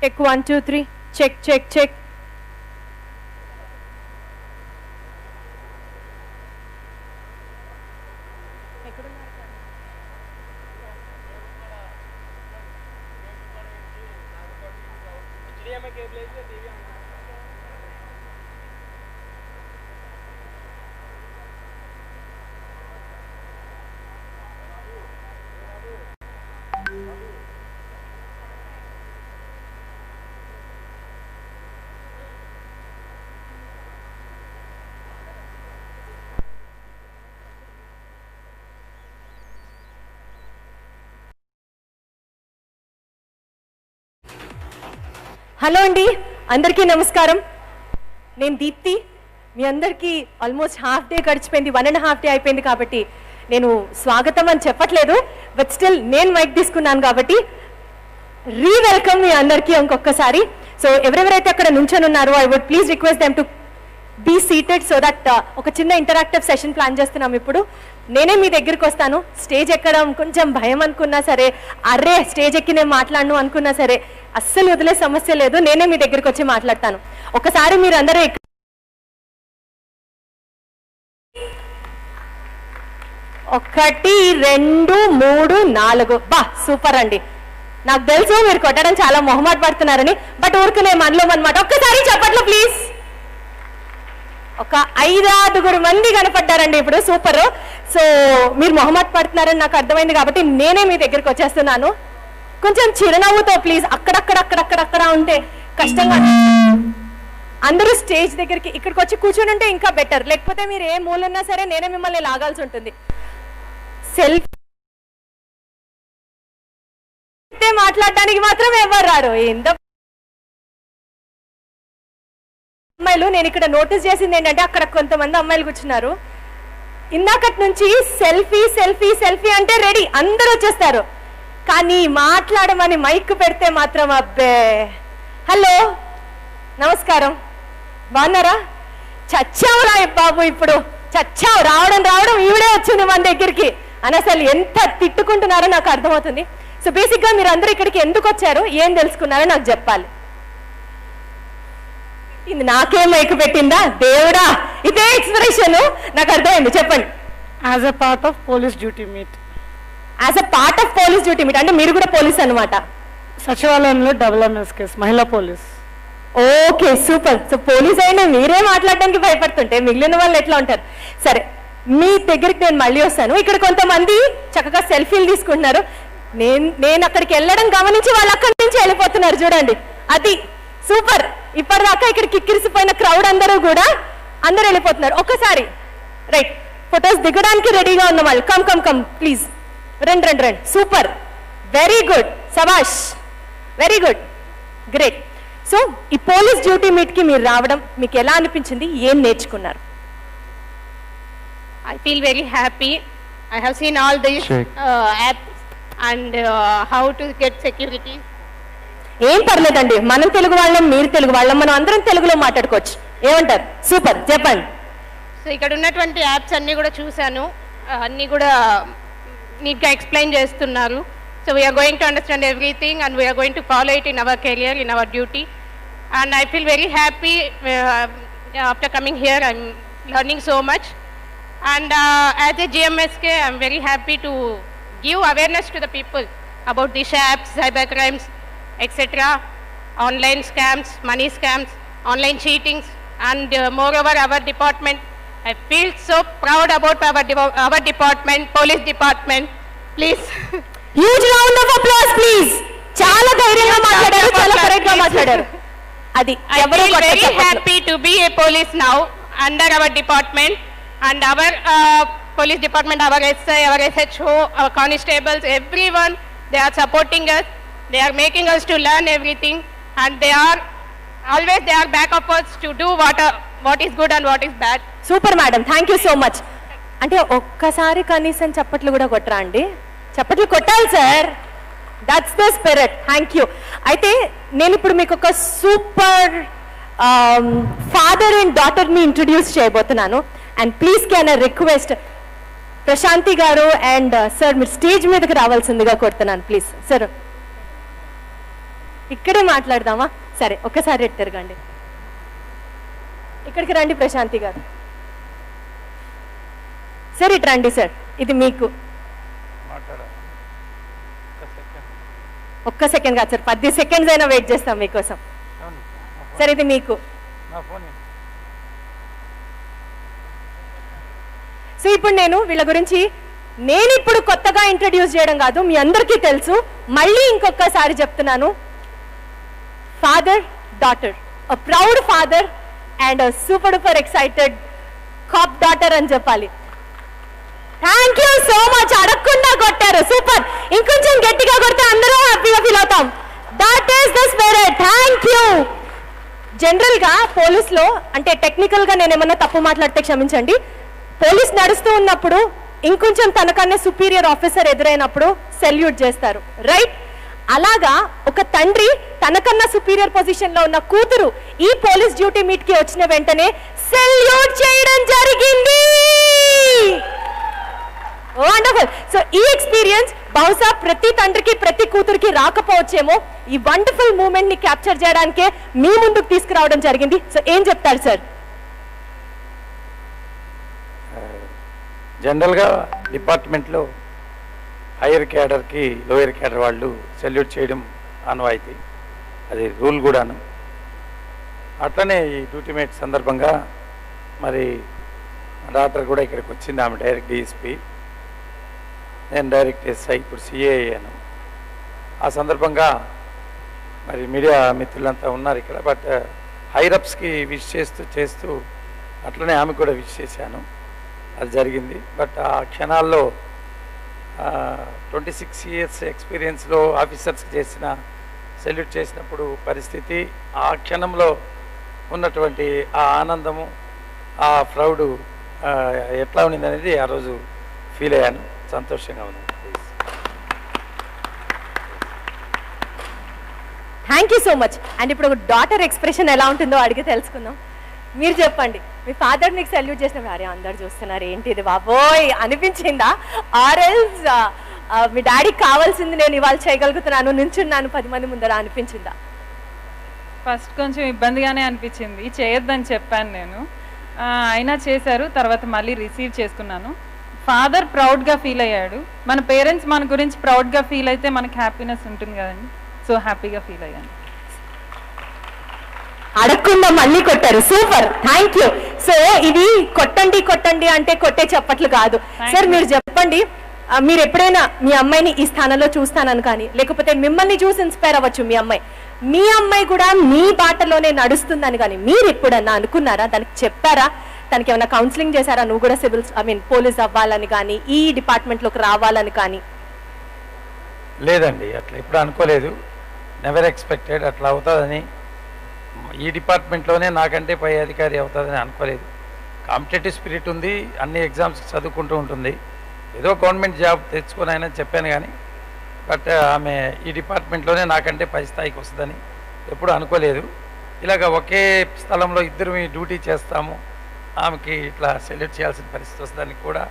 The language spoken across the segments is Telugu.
Check 1 2 3. Check check check. Hello అండి, అందరికీ నమస్కారం. నేను దీప్తి. మీ అందరికీ ఆల్మోస్ట్ హాఫ్ డే గడిచిపోయింది, 1.5 డే అయిపోయింది కాబట్టి నేను స్వాగతం అని చెప్పట్లేదు. బట్ స్టిల్ నేను మైక్ తీసుకున్నాను కాబట్టి వెల్కమ్ మీ అందరికీ ఇంకొకసారి. సో ఎవరెవరైతే అక్కడ నుంచొని ఉన్నారో I would please request them to be seated so that ఒక చిన్న ఇంటరాక్టివ్ సెషన్ ప్లాన్ చేస్తున్నాం. ఇప్పుడు నేనే మీ దగ్గరికి వస్తాను. స్టేజ్ ఎక్కడం కొంచెం భయం అనుకున్నా సరే, అరే స్టేజ్ ఎక్కి నేను మాట్లాడను అనుకున్నా సరే, అస్సలు వదిలే సమస్య లేదు. నేనే మీ దగ్గరికి వచ్చి మాట్లాడతాను. ఒకసారి మీరు అందరూ 1 2 3 4 బా సూపర్ అండి. నాకు తెలుసు మీరు కొట్టడం చాలా మొహమాట పడుతున్నారని, బట్ ఊరుకునే మనలో అనమాట. ఒక్కసారి చెప్పట్లు ప్లీజ్. ఒక 5-6 మంది కనపడ్డారండి ఇప్పుడు. సూపర్. సో మీరు మొహమాట పడుతున్నారని నాకు అర్థమైంది కాబట్టి నేనే మీ దగ్గరికి వచ్చేస్తున్నాను. కొంచెం చిరునవ్వుతో ప్లీజ్. అక్కడక్కడ ఉంటే కష్టంగా. అందరూ స్టేజ్ దగ్గరికి ఇక్కడికి వచ్చి కూర్చొని ఉంటే ఇంకా బెటర్. లేకపోతే మీరు ఏ మూలన్నా సరే నేనే మిమ్మల్ని లాగాల్సి ఉంటుంది. సెల్ఫీ మాట్లాడడానికి మాత్రం ఎవరు రారు. ఎంత అమ్మాయిలు నేను ఇక్కడ నోటీస్ చేసింది ఏంటంటే అక్కడ కొంతమంది అమ్మాయిలు కూర్చున్నారు. ఇందాకటి నుంచి సెల్ఫీ సెల్ఫీ సెల్ఫీ అంటే రెడీ, అందరూ వచ్చేస్తారు. కానీ మాట్లాడమని మైక్ పెడితే మాత్రం అబ్బే. హలో నమస్కారం, బాగున్నారా? చచ్చావురా బాబు, ఇప్పుడు చచ్చావు. రావడం ఈవిడే వచ్చింది మన దగ్గరికి అని అసలు ఎంత తిట్టుకుంటున్నారో నాకు అర్థమవుతుంది. సో బేసిక్గా మీరు అందరూ ఇక్కడికి ఎందుకు వచ్చారో, ఏం తెలుసుకున్నారో నాకు చెప్పాలి. ఇది నాకే మైక్ పెట్టిందా దేవుడా, ఇదే ఎక్స్ప్రెషన్ నాకు అర్థమైంది. చెప్పండి. As a part of police duty meet. As a part of police duty meet అంటే మీరు కూడా పోలీస్ అనమాట. సచివాలయంలో డెవలప్మెంట్స్ కేసు, మహిళా police. Okay super. So police అయినా మీరే మాట్లాడడానికి భయపడుతుంటే మిగిలిన వాళ్ళు ఎట్లా ఉంటారు? సరే, మీ దగ్గరికి నేను మళ్ళీ వస్తాను. ఇక్కడ కొంతమంది చక్కగా సెల్ఫీలు తీసుకుంటున్నారు. నేను అక్కడికి వెళ్ళడం గమనించి వాళ్ళు అక్కడి నుంచి వెళ్ళిపోతున్నారు. చూడండి, అది సూపర్. ఇప్పటిదాకా ఇక్కడ కిక్కిరిసిపోయిన క్రౌడ్ అందరూ వెళ్ళిపోతున్నారు. ఒకసారి రైట్, ఫొటోస్ దిగడానికి రెడీగా ఉన్న వాళ్ళు కమ్ కమ్ కమ్ ప్లీజ్. రండి. సూపర్, వెరీ గుడ్, సబాష్, వెరీ గుడ్, గ్రేట్. సో ఈ పోలీస్ డ్యూటీ మీట్ కి మీరు రావడం మీకు ఎలా అనిపించింది? ఏం నేర్చుకున్నారు? I feel very happy. I have seen all these apps and how to get security. ఏం పర్లేదండి, మనం తెలుగు వాళ్ళం, మీరు తెలుగు వాళ్ళం, మనం అందరం తెలుగులో మాట్లాడుకోవచ్చు. ఏమంటారు? సూపర్, చెప్పండి. సో ఇక్కడ ఉన్నటువంటి యాప్స్ అన్నీ కూడా చూశాను, అన్నీ కూడా నీట్గా ఎక్స్ప్లెయిన్ చేస్తున్నారు. So we're going to understand everything and we're going to follow it in our career, in our duty. And I feel very happy after coming here. I'm learning so much. And as a GMSK, I'm very happy to give awareness to the people about these apps, cyber crimes, etc., online scams, money scams, online cheatings, and moreover our department. I feel so proud about our department, police department. Please. Huge round of applause, please. చాలా ధైర్యంగా మాట్లాడారు, చాలా కరెక్ట్ గా మాట్లాడారు. అది I feel very happy to be a police now under our department. And our police department, our SI, our SHO, our constables, everyone, they are supporting us. They are making us to learn everything, and they are back of us to do what is good and what is bad. Super madam, thank you so much. అంటే ఒక్కసారి కనీసం చప్పట్లు కూడా కొట్టరా అండి? చప్పట్లు కొట్టాలి sir. That's the spirit. Thank you. అయితే నేను ఇప్పుడు మీకు ఒక సూపర్ ఫాదర్ అండ్ డాటర్ని ఇంట్రడ్యూస్ చేయబోతున్నాను. And please can I request Prashanthi గారు అండ్ సార్ మీరు స్టేజ్ మీదకి రావాల్సిందిగా కోరుతున్నాను ప్లీజ్. సార్ ఇక్కడే మాట్లాడదామా? సరే, ఒక్కసారి ఎటు తిరగండి. ఇక్కడికి రండి ప్రశాంతి గారు. సార్ ఇటు రండి సార్, ఇది మీకు. ఒక్క సెకండ్ కాదు సార్, 10 సెకండ్స్ అయినా వెయిట్ చేస్తాం మీకోసం. సార్ ఇది మీకు. సో ఇప్పుడు నేను వీళ్ళ గురించి ఇప్పుడు కొత్తగా ఇంట్రడ్యూస్ చేయడం కాదు, మీ అందరికీ తెలుసు. మళ్ళీ ఇంకొకసారి చెప్తున్నాను, father daughter, a proud father and super duper excited cop daughter అని చెప్పాలి. Thank you so much. అడగకుండా కొట్టారు, సూపర్. ఇంకొంచెం గట్టిగా కొడితే అందరూ హ్యాపీగా ఫీల్ అవుతాం. That is the spirit. Thank you. General గా పోలీస్ లో అంటే టెక్నికల్ గా నేను ఏమన్నా తప్పు మాట్లాడితే క్షమించండి. పోలీస్ నడుస్తూ ఉన్నప్పుడు ఇంకొంచెం తనకన్నా సుపీరియర్ ఆఫీసర్ ఎదురైనప్పుడు సెల్యూట్ చేస్తారు, రైట్? అలాగా ఒక తండ్రి తనకన్నా సుపీరియర్ పొజిషన్ లో ఉన్న కూతురు ఈ పోలీస్ డ్యూటీ మీట్ కి వచ్చిన వెంటనే సెల్యూట్ చేయడం జరిగింది. వండర్ఫుల్. సో ఈ ఎక్స్పీరియన్స్ బహుశా ప్రతి తండ్రికి ప్రతి కూతురికి రాకపోవచ్చేమో. ఈ వండర్ఫుల్ మూమెంట్ ని క్యాప్చర్ చేయడానికే మీ ముందుకు తీసుకురావడం జరిగింది. సో ఏం చెప్తారు సార్? జనరల్గా డిపార్ట్మెంట్లో హైయర్ క్యాడర్కి లోయర్ క్యాడర్ వాళ్ళు సెల్యూట్ చేయడం ఆనవాయితీ, అది రూల్ కూడాను. అట్లనే ఈ డ్యూటీ మేట్ సందర్భంగా మరి డాక్టర్ కూడా ఇక్కడికి వచ్చింది. ఆమె డైరెక్ట్ డిఎస్పీ, నేను డైరెక్ట్ ఎస్ఐ, ఇప్పుడు సిఏ అయ్యాను. ఆ సందర్భంగా మరి మీడియా మిత్రులంతా ఉన్నారు ఇక్కడ. బట్ హైరప్స్కి విష్ చేస్తూ అట్లనే ఆమె కూడా విష్ చేశాను, అది జరిగింది. బట్ ఆ క్షణాల్లో 26 years ఎక్స్పీరియన్స్లో ఆఫీసర్స్కి చేసిన సెల్యూట్ చేసినప్పుడు పరిస్థితి, ఆ క్షణంలో ఉన్నటువంటి ఆ ఆనందము, ఆ ప్రౌడ్ ఎట్లా ఉన్నది అనేది ఆ రోజు ఫీల్ అయ్యాను. సంతోషంగా ఉంది. Thank you so much. And ఇప్పుడు డాటర్ ఎక్స్ప్రెషన్ ఎలా ఉంటుందో అడిగి తెలుసుకుందాం. మీరు చెప్పండి, మీ ఫాదర్ నీకు సెల్యూట్ చేసినప్పుడు అరే అందరు చూస్తున్నారు ఏంటి ఇది బాబోయ్ అనిపించిందా? ఆర్ఎల్స్ మీ డాడీకి కావాల్సింది నేను ఇవాళ చేయగలుగుతున్నాను, నుంచున్నాను 10 మంది ముందర అనిపించిందా? ఫస్ట్ కొంచెం ఇబ్బందిగానే అనిపించింది, చేయొద్దని చెప్పాను నేను, అయినా చేశారు. తర్వాత మళ్ళీ రిసీవ్ చేసుకున్నాను. ఫాదర్ ప్రౌడ్గా ఫీల్ అయ్యాడు. మన పేరెంట్స్ మన గురించి ప్రౌడ్గా ఫీల్ అయితే మనకి హ్యాపీనెస్ ఉంటుంది కదండి. సో హ్యాపీగా ఫీల్ అయ్యాను. అడగకుండా మళ్ళీ కొట్టారు, సూపర్. Thank you. సో ఇది కొట్టండి కొట్టండి అంటే కొట్టే చెప్పట్లు కాదు. సార్ మీరు చెప్పండి, మీరు ఎప్పుడైనా మీ అమ్మాయిని ఈ స్థానంలో చూస్తానని కానీ, లేకపోతే మిమ్మల్ని చూసి ఇన్స్పైర్ అవ్వచ్చు మీ అమ్మాయి కూడా మీ బాటలోనే నడుస్తుందని కానీ మీరు ఎప్పుడన్నా అనుకున్నారా? దానికి చెప్పారా? తనకి ఏమైనా కౌన్సిలింగ్ చేశారా? నువ్వు కూడా పోలీస్ అవ్వాలని కానీ, ఈ డిపార్ట్మెంట్లోకి రావాలని కానీ? లేదండి, అట్లా ఎప్పుడు అనుకోలేదు. నెవర్ ఎక్స్పెక్టెడ్ అట్లా అవుతుందని. ఈ డిపార్ట్మెంట్లోనే నాకంటే పై అధికారి అవుతుందని అనుకోలేదు. కాంపిటేటివ్ స్పిరిట్ ఉంది, అన్ని ఎగ్జామ్స్ చదువుకుంటూ ఉంటుంది. ఏదో గవర్నమెంట్ జాబ్ తెచ్చుకొని అయినా చెప్పాను కానీ, బట్ ఆమె ఈ డిపార్ట్మెంట్లోనే నాకంటే పై స్థాయికి వస్తుందని ఎప్పుడు అనుకోలేదు. ఇలాగ ఒకే స్థలంలో ఇద్దరు డ్యూటీ చేస్తాము, ఆమెకి ఇట్లా సెలెక్ట్ చేయాల్సిన పరిస్థితి వస్తుందని కూడా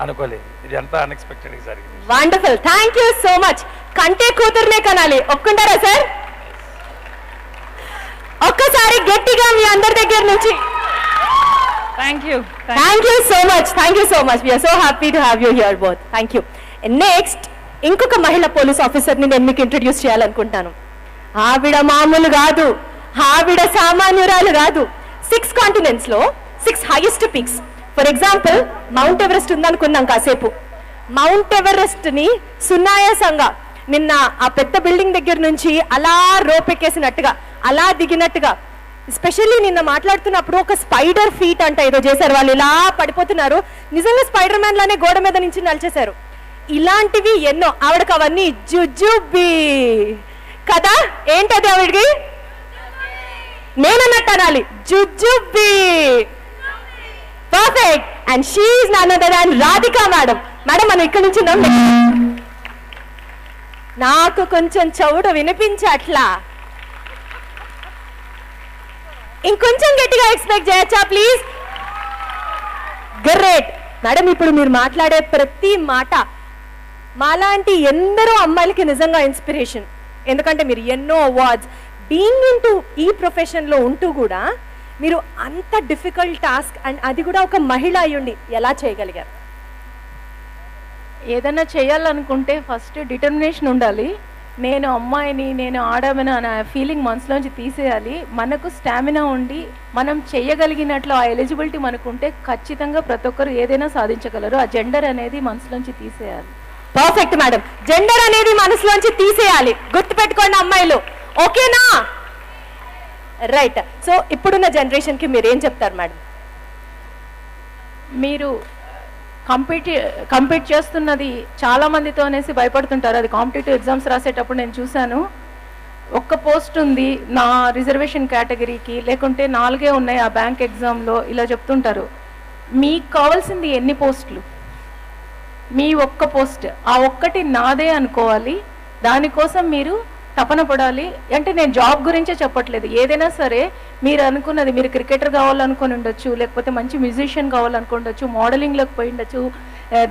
అనుకోలేదు. ఇది అంతా అన్ఎక్స్పెక్టెడ్గా జరిగింది. Wonderful. Thank you so much. కంటే కూతురునే కనాలి, ఒప్పుకుంటారా సార్? ఒక్కసారి గట్టిగా మీ అందరి దగ్గర నుంచి thank you. Thank you so much. Thank you so much. We're so happy to have you here both. Thank you. Next ఇంకొక మహిళా పోలీస్ ఆఫీసర్ని నేను మీకు ఇంట్రడ్యూస్ చేయాలనుకుంటాను. ఆవిడ మామూలు కాదు, ఆవిడ సామాన్యురాలు కాదు. 6 continents లో 6 highest peaks. For example Mount Everest ఉందనుకున్నాం కాసేపు. మౌంట్ ఎవరెస్ట్ ని సునాయాసంగా నిన్న ఆ పెద్ద బిల్డింగ్ దగ్గర నుంచి అలా రోపెక్కేసినట్టుగా అలా దిగినట్టుగా, ఎస్పెషల్లీ నిన్న మాట్లాడుతున్నప్పుడు ఒక స్పైడర్ ఫీట్ అంట ఏదో చేశారు. వాళ్ళు ఇలా పడిపోతున్నారు, నిజంగా స్పైడర్ మ్యాన్ లానే గోడ మీద నుంచి నడిచేశారు. ఇలాంటివి ఎన్నో. ఆవిడకి అవన్నీ జుజుబి కదా, ఏంటది ఆవిడకి? నేనన్నట్టు అనాలి, జుజుబి. Perfect. And she is none other than Radhika madam. Madam మనం ఇక్కడ నుంచి నాకు కొంచెం చెవుడు వినిపించట్లా, ఇంకొంచెం గట్టిగా ఎక్స్పెక్ట్ చేయొచ్చా ప్లీజ్? Great madam. ఇప్పుడు మీరు మాట్లాడే ప్రతి మాట మాలాంటి ఎందరో అమ్మాయిలకి నిజంగా ఇన్స్పిరేషన్. ఎందుకంటే మీరు ఎన్నో అవార్డ్స్ బీయింగ్ ఇంటూ ఈ ప్రొఫెషన్లో ఉంటూ కూడా మీరు అంత డిఫికల్ట్ టాస్క్ అండ్ అది కూడా ఒక మహిళ అయ్యుండి ఎలా చేయగలిగారు? ఏదైనా చేయాలనుకుంటే ఫస్ట్ డిటర్మినేషన్ ఉండాలి. నేను అమ్మాయిని, నేను ఆడమని అనే ఫీలింగ్ మనసులోంచి తీసేయాలి. మనకు స్టామినా ఉండి మనం చేయగలిగినట్లు ఆ ఎలిజిబిలిటీ మనకుంటే ఖచ్చితంగా ప్రతి ఒక్కరు ఏదైనా సాధించగలరు. ఆ జెండర్ అనేది మనసులోంచి తీసేయాలి. Perfect madam. జెండర్ అనేది మనసులోంచి తీసేయాలి, గుర్తుపెట్టుకోండి అమ్మాయిలు, ఓకేనా? రైట్. సో ఇప్పుడున్న జనరేషన్కి మీరు ఏం చెప్తారు మేడం? మీరు కంపీట్ చేస్తున్నది చాలా మందితో అనేసి భయపడుతుంటారు. అది కాంపిటేటివ్ ఎగ్జామ్స్ రాసేటప్పుడు నేను చూశాను. ఒక్క పోస్ట్ ఉంది నా రిజర్వేషన్ కేటగిరీకి, లేకుంటే 4 ఉన్నాయి ఆ బ్యాంక్ ఎగ్జామ్లో, ఇలా చెప్తుంటారు. మీకు కావాల్సింది ఎన్ని పోస్టులు? మీ ఒక్క పోస్ట్, ఆ ఒక్కటి నాదే అనుకోవాలి. దానికోసం మీరు తపన పడాలి. అంటే నేను జాబ్ గురించే చెప్పట్లేదు, ఏదైనా సరే మీరు అనుకున్నది, మీరు క్రికెటర్ కావాలనుకుని ఉండొచ్చు, లేకపోతే మంచి మ్యూజిషియన్ కావాలనుకుండొచ్చు, మోడలింగ్లోకి పోయి ఉండొచ్చు,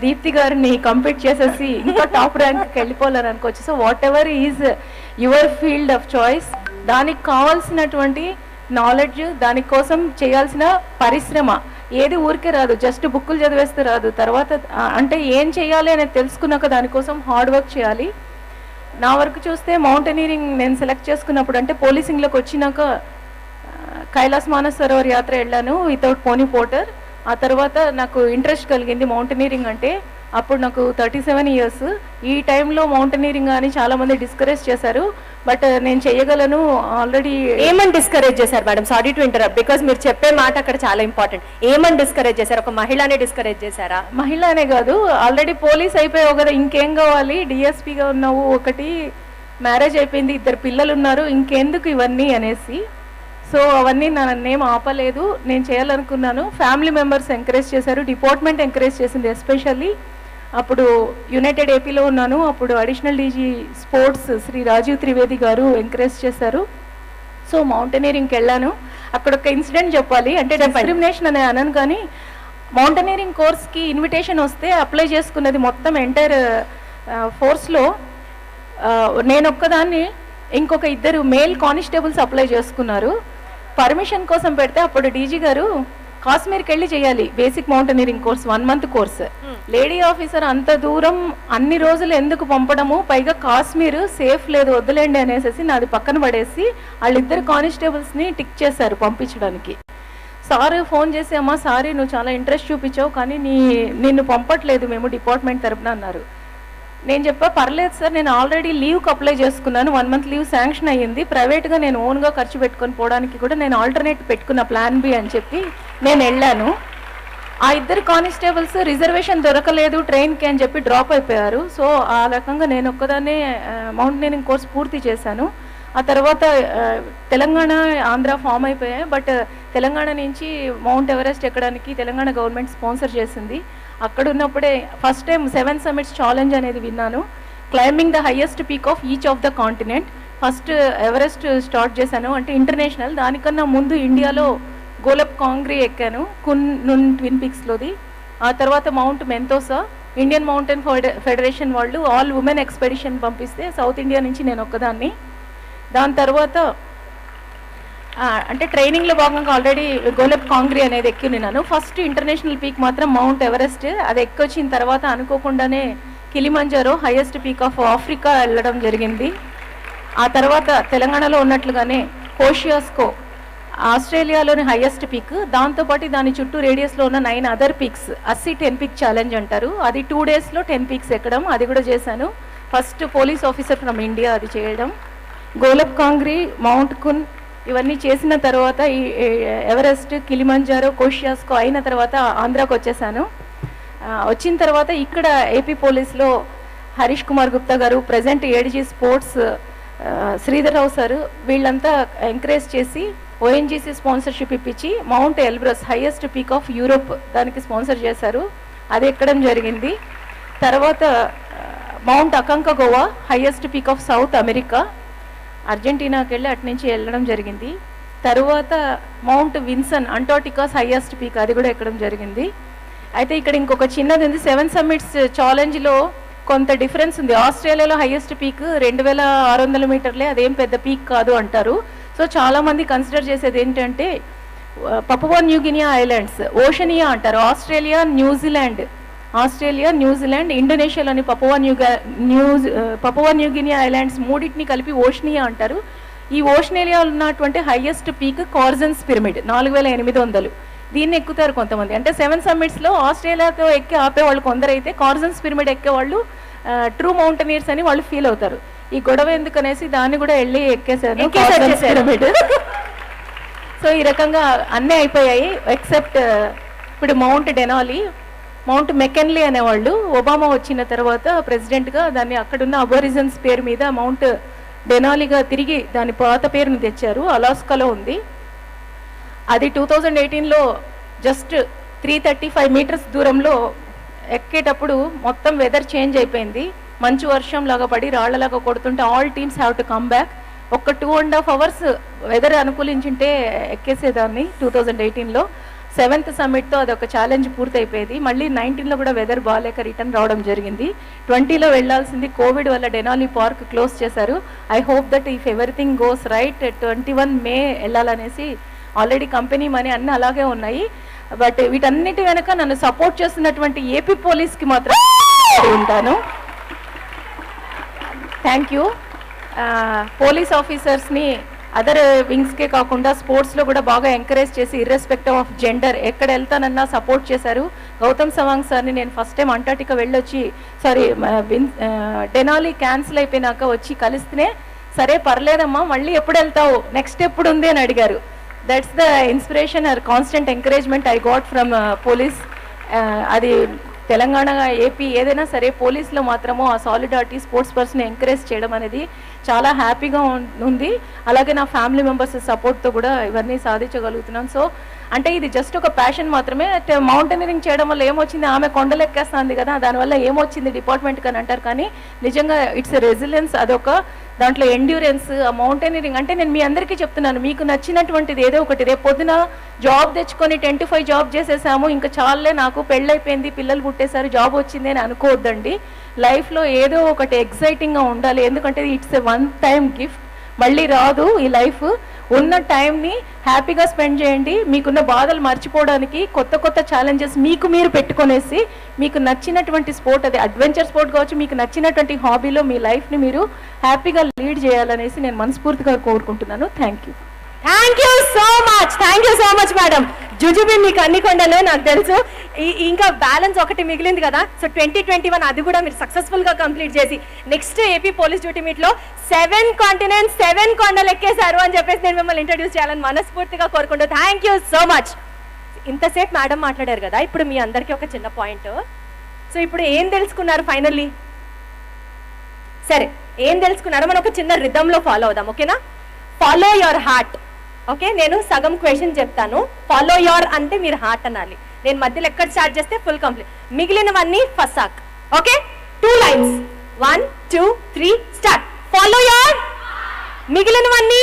దీప్తి గారిని కంపీట్ చేసేసి ఇంకా టాప్ ర్యాంక్కి వెళ్ళిపోవాలని అనుకోవచ్చు. So what ever is your field of choice, దానికి కావాల్సినటువంటి నాలెడ్జ్, దానికోసం చేయాల్సిన పరిశ్రమ ఏది ఊరికే రాదు, జస్ట్ బుక్కులు చదివేస్తే రాదు. తర్వాత అంటే ఏం చేయాలి అనేది తెలుసుకున్నాక దానికోసం హార్డ్ వర్క్ చేయాలి. నా వరకు చూస్తే మౌంటైనీరింగ్ నేను సెలెక్ట్ చేసుకున్నప్పుడు, అంటే పోలీసింగ్లోకి వచ్చినాక కైలాస్ మానస్ సరోవర్ యాత్ర వెళ్ళాను వితౌట్ పోనీ పోటర్. ఆ తర్వాత నాకు ఇంట్రెస్ట్ కలిగింది మౌంటైనీరింగ్ అంటే. అప్పుడు నాకు 37 ఇయర్స్. ఈ టైంలో మౌంటైనీరింగ్ అని చాలామంది డిస్కరేజ్ చేశారు, బట్ నేను చేయగలను ఆల్రెడీ. ఏమని డిస్కరేజ్ చేశారు madam? Sorry to interrupt, because మీరు చెప్పే మాట అక్కడ చాలా ఇంపార్టెంట్. ఏమని డిస్కరేజ్ చేశారు? ఒక మహిళనే డిస్కరేజ్ చేశారా? మహిళ అనే కాదు, ఆల్రెడీ పోలీస్ అయిపోయావు కదా, ఇంకేం కావాలి, డిఎస్పీగా ఉన్నావు, ఒకటి మ్యారేజ్ అయిపోయింది, 2 పిల్లలు ఉన్నారు, ఇంకెందుకు ఇవన్నీ అనేసి. సో అవన్నీ నన్నేం ఆపలేదు, నేను చేయాలనుకున్నాను. ఫ్యామిలీ మెంబర్స్ ఎంకరేజ్ చేశారు, డిపార్ట్మెంట్ ఎంకరేజ్ చేసింది. ఎస్పెషల్లీ అప్పుడు యునైటెడ్ ఏపీలో ఉన్నాను, అప్పుడు additional DG sports Shri Rajiv Trivedi గారు ఎంకరేజ్ చేశారు. సో మౌంటైనీరింగ్కి వెళ్ళాను. అక్కడ ఒక ఇన్సిడెంట్ చెప్పాలి, అంటే డిస్క్రిమినేషన్ అనే అనను కానీ, మౌంటైనీరింగ్ కోర్స్కి ఇన్విటేషన్ వస్తే అప్లై చేసుకున్నది మొత్తం ఎంటైర్ ఫోర్స్లో నేను ఒక్కదాన్ని, ఇంకొక 2 మేల్ కానిస్టేబుల్స్ అప్లై చేసుకున్నారు. పర్మిషన్ కోసం పెడితే అప్పుడు డీజీ గారు కాశ్మీర్కి వెళ్ళి చేయాలి basic mountaineering course, 1 month course. Lady officer అంత దూరం అన్ని రోజులు ఎందుకు పంపడము, పైగా కాశ్మీర్ సేఫ్ లేదు వద్దులేండి అనేసి నాది పక్కన పడేసి వాళ్ళిద్దరు కానిస్టేబుల్స్ని టిక్ చేశారు పంపించడానికి. సార్ ఫోన్ చేసి, అమ్మా సారీ నువ్వు చాలా ఇంట్రెస్ట్ చూపించావు కానీ నిన్ను పంపట్లేదు మేము డిపార్ట్మెంట్ తరపున అన్నారు. నేను చెప్పా పర్లేదు సార్, నేను ఆల్రెడీ లీవ్కి అప్లై చేసుకున్నాను, 1 month లీవ్ శాంక్షన్ అయ్యింది, ప్రైవేట్గా నేను ఓన్గా ఖర్చు పెట్టుకొని పోవడానికి కూడా నేను ఆల్టర్నేట్ పెట్టుకున్న ప్లాన్ బి అని చెప్పి నేను వెళ్ళాను. ఆ 2 కానిస్టేబుల్స్ రిజర్వేషన్ దొరకలేదు ట్రైన్కి అని చెప్పి డ్రాప్ అయిపోయారు. సో ఆ రకంగా నేను ఒక్కదాన్నే మౌంటైనరింగ్ కోర్స్ పూర్తి చేశాను. ఆ తర్వాత తెలంగాణ ఆంధ్ర ఫామ్ అయిపోయాయి, బట్ తెలంగాణ నుంచి మౌంట్ ఎవరెస్ట్ ఎక్కడానికి తెలంగాణ గవర్నమెంట్ స్పాన్సర్ చేసింది. అక్కడ ఉన్నప్పుడే ఫస్ట్ టైం 7 summits ఛాలెంజ్ అనేది విన్నాను. Climbing the highest peak of each of the continent. First Everest start చేశాను, అంటే ఇంటర్నేషనల్. దానికన్నా ముందు ఇండియాలో గోలప్ కాంగ్రీ ఎక్కాను, కున్ ట్విన్ పీక్స్లోది. ఆ తర్వాత మౌంట్ మెంతోసా, ఇండియన్ మౌంటైన్ ఫెడరేషన్ వాళ్ళు ఆల్ ఉమెన్ ఎక్స్పెడిషన్ పంపిస్తే సౌత్ ఇండియా నుంచి నేను ఒక్కదాన్ని. దాని తర్వాత అంటే ట్రైనింగ్లో భాగంగా ఆల్రెడీ గోలప్ కాంగ్రీ అనేది ఎక్కి ఉన్నాను. ఫస్ట్ ఇంటర్నేషనల్ పీక్ మాత్రం మౌంట్ ఎవరెస్ట్. అది ఎక్కొచ్చిన తర్వాత అనుకోకుండానే Kilimanjaro highest peak of Africa వెళ్ళడం జరిగింది. ఆ తర్వాత తెలంగాణలో ఉన్నట్లుగానే కోషియాస్కో ఆస్ట్రేలియాలోని హైయెస్ట్ పీక్, దాంతోపాటు దాని చుట్టూ రేడియస్లో ఉన్న 9 other పీక్స్, 80 10 peak ఛాలెంజ్ అంటారు. అది 2 daysలో 10 peaks ఎక్కడం, అది కూడా చేశాను. First police officer from India అది చేయడం. గోలప్ కాంగ్రీ, మౌంట్ కున్ ఇవన్నీ చేసిన తర్వాత ఈ ఎవరెస్ట్, కిలిమంజారో, కోషియాస్కో అయిన తర్వాత ఆంధ్రాకి వచ్చేసాను. వచ్చిన తర్వాత ఇక్కడ ఏపీ పోలీస్లో Harish Kumar Gupta garu, present ADG sports Sridhar Rao sir, వీళ్ళంతా ఎంకరేజ్ చేసి ఓఎన్జీసీ స్పాన్సర్షిప్ ఇప్పించి Mount Elbrus highest peak of Europe దానికి స్పాన్సర్ చేశారు, అది ఎక్కడం జరిగింది. తర్వాత Mount Aconcagua highest peak of South America, అర్జెంటీనాకి వెళ్ళి అటు నుంచి వెళ్ళడం జరిగింది. తర్వాత Mount Vinson Antarctica's highest peak, అది కూడా ఎక్కడం జరిగింది. అయితే ఇక్కడ ఇంకొక చిన్నది ఉంది, 7 summits ఛాలెంజ్లో కొంత డిఫరెన్స్ ఉంది. ఆస్ట్రేలియాలో హైయెస్ట్ పీక్ 2600 మీటర్లే, అదేం పెద్ద పీక్ కాదు అంటారు. సో చాలామంది కన్సిడర్ చేసేది ఏంటంటే పపువా న్యూగినియా ఐలాండ్స్, ఓషనియా అంటారు. ఆస్ట్రేలియా, న్యూజిలాండ్, ఇండోనేషియాలోని పపువా న్యూగినియా ఐలాండ్స్ మూడింటిని కలిపి ఓషనియా అంటారు. ఈ ఓషనేలియా ఉన్నటువంటి హైయెస్ట్ పీక్ కార్జన్స్ పిరమిడ్ 4800. దీన్ని ఎక్కుతారు కొంతమంది. అంటే 7 సమ్మిట్స్లో ఆస్ట్రేలియాతో ఎక్కి ఆపేవాళ్ళు కొందరైతే కార్జన్స్ పిరమిడ్ ఎక్కేవాళ్ళు ట్రూ మౌంటనీర్స్ అని వాళ్ళు ఫీల్ అవుతారు. ఈ గొడవ ఎందుకనేసి దాన్ని కూడా వెళ్ళి ఎక్కేశారు పిరమిడ్. సో ఈ రకంగా అన్నీ అయిపోయాయి ఎక్సెప్ట్ ఇప్పుడు మౌంట్ డెనాలి, మౌంట్ మెకెన్లీ అనేవాళ్ళు ఒబామా వచ్చిన తర్వాత ప్రెసిడెంట్గా దాన్ని అక్కడున్న అబోరిజన్స్ పేరు మీద మౌంట్ డెనాలిగా తిరిగి దాని పాత పేరును తెచ్చారు. అలాస్కాలో ఉంది. అది 2018లో జస్ట్ 335 మీటర్స్ దూరంలో ఎక్కేటప్పుడు మొత్తం వెదర్ చేంజ్ అయిపోయింది. మంచు వర్షం లాగా పడి రాళ్లలాగా కొడుతుంటే all teams have to come back. ఒక 2.5 అవర్స్ వెదర్ అనుకూలించుంటే ఎక్కేసేదాన్ని 2018లో. 7th సమ్మిట్తో అది ఒక ఛాలెంజ్ పూర్తయిపోయేది. మళ్ళీ 19లో కూడా వెదర్ బాగాలేక రిటర్న్ రావడం జరిగింది. 20లో వెళ్లాల్సింది కోవిడ్ వల్ల డెనాలి పార్క్ క్లోజ్ చేశారు. I hope that if everything goes right 21 May వెళ్ళాలనేసి ఆల్రెడీ కంపెనీ మనీ అన్నీ అలాగే ఉన్నాయి. బట్ వీటన్నిటి వెనక నన్ను సపోర్ట్ చేస్తున్నటువంటి ఏపీ పోలీస్కి మాత్రం ఉంటాను. Thank you. పోలీస్ ఆఫీసర్స్ని అదర్ వింగ్స్కే కాకుండా స్పోర్ట్స్లో కూడా బాగా ఎంకరేజ్ చేసి ఇర్రెస్పెక్టివ్ ఆఫ్ జెండర్ ఎక్కడ వెళ్తానన్నా సపోర్ట్ చేశారు. గౌతమ్ సవాంగ్ సార్ని నేను ఫస్ట్ టైం అంటార్టికా వెళ్ళొచ్చి డెనాలి క్యాన్సిల్ అయిపోయినాక వచ్చి కలిస్తేనే సరే పర్లేదమ్మా మళ్ళీ ఎప్పుడు వెళ్తావు, నెక్స్ట్ ఎప్పుడు ఉంది అని అడిగారు. That's the inspiration or constant encouragement I got from police. అది తెలంగాణ, ఏపీ ఏదైనా సరే పోలీస్లో మాత్రము ఆ సాలిడారిటీ స్పోర్ట్స్ పర్సన్ ఎంకరేజ్ చేయడం అనేది చాలా హ్యాపీగా ఉంది. అలాగే నా ఫ్యామిలీ మెంబర్స్ సపోర్ట్తో కూడా ఇవన్నీ సాధించగలుగుతున్నాను. సో అంటే ఇది జస్ట్ ఒక ప్యాషన్ మాత్రమే. మౌంటైనరింగ్ చేయడం వల్ల ఏమొచ్చింది, ఆమె కొండలు ఎక్కేస్తుంది కదా దానివల్ల ఏమొచ్చింది డిపార్ట్మెంట్కి అని అంటారు. కానీ నిజంగా ఇట్స్ రెసిలియన్స్, అదొక దాంట్లో ఎండ్యూరెన్స్. ఆ మౌంటైనరింగ్ అంటే నేను మీ అందరికీ చెప్తున్నాను, మీకు నచ్చినటువంటిది ఏదో ఒకటి. రేపు పొద్దున జాబ్ తెచ్చుకొని 10 to 5 జాబ్ చేసేసాము, ఇంకా చాలే నాకు పెళ్ళైపోయింది, పిల్లలు పుట్టేశారు, జాబ్ వచ్చింది అని అనుకోవద్దండి. లైఫ్లో ఏదో ఒకటి ఎక్సైటింగ్గా ఉండాలి. ఎందుకంటే it's a one time gift, మళ్ళీ రాదు ఈ లైఫ్. ఉన్న టైంని హ్యాపీగా స్పెండ్ చేయండి. మీకున్న బాధలు మర్చిపోవడానికి కొత్త కొత్త ఛాలెంజెస్ మీకు మీరు పెట్టుకునేసి మీకు నచ్చినటువంటి స్పోర్ట్, అది అడ్వెంచర్ స్పోర్ట్ కావచ్చు, మీకు నచ్చినటువంటి హాబీలో మీ లైఫ్ని మీరు హ్యాపీగా లీడ్ చేయాలనేసి నేను మనస్ఫూర్తిగా కోరుకుంటున్నాను. Thank you. Thank you so much madam. జుజుబి మీకు అన్ని కొండలు నాకు తెలుసు. ఇంకా బ్యాలెన్స్ ఒకటి మిగిలింది కదా, సో 2021 అది కూడా మీరు సక్సెస్ఫుల్గా కంప్లీట్ చేసి నెక్స్ట్ ఏపీ పోలీస్ డ్యూటీ మీట్లో 7 కాంటినెంట్స్ 7 కొండలు ఎక్కేశారు అని చెప్పేసి నేను మిమ్మల్ని ఇంట్రడ్యూస్ చేయాలని మనస్ఫూర్తిగా కోరుకుంటూ థ్యాంక్ యూ సో మచ్. ఇంతసేపు మేడం మాట్లాడారు కదా, ఇప్పుడు మీ అందరికీ ఒక చిన్న పాయింట్. సో ఇప్పుడు ఏం తెలుసుకున్నారు ఫైనల్లీ? సరే ఏం తెలుసుకున్నారో మనం ఒక చిన్న రిథంలో ఫాలో అవుదాం, ఓకేనా? Follow your heart. ఓకే, నేను సగం క్వశ్చన్ చెప్తాను. ఫాలో యువర్ అంటే మీరు హార్ట్ అనాలి. నేను మధ్యలో ఎక్కడ స్టార్ట్ చేస్తే ఫుల్ కంప్లీట్. మిగిలినవన్నీ ఫసాక్. Okay, 2 lines. 1 2 3 start. Follow your. మిగిలినవన్నీ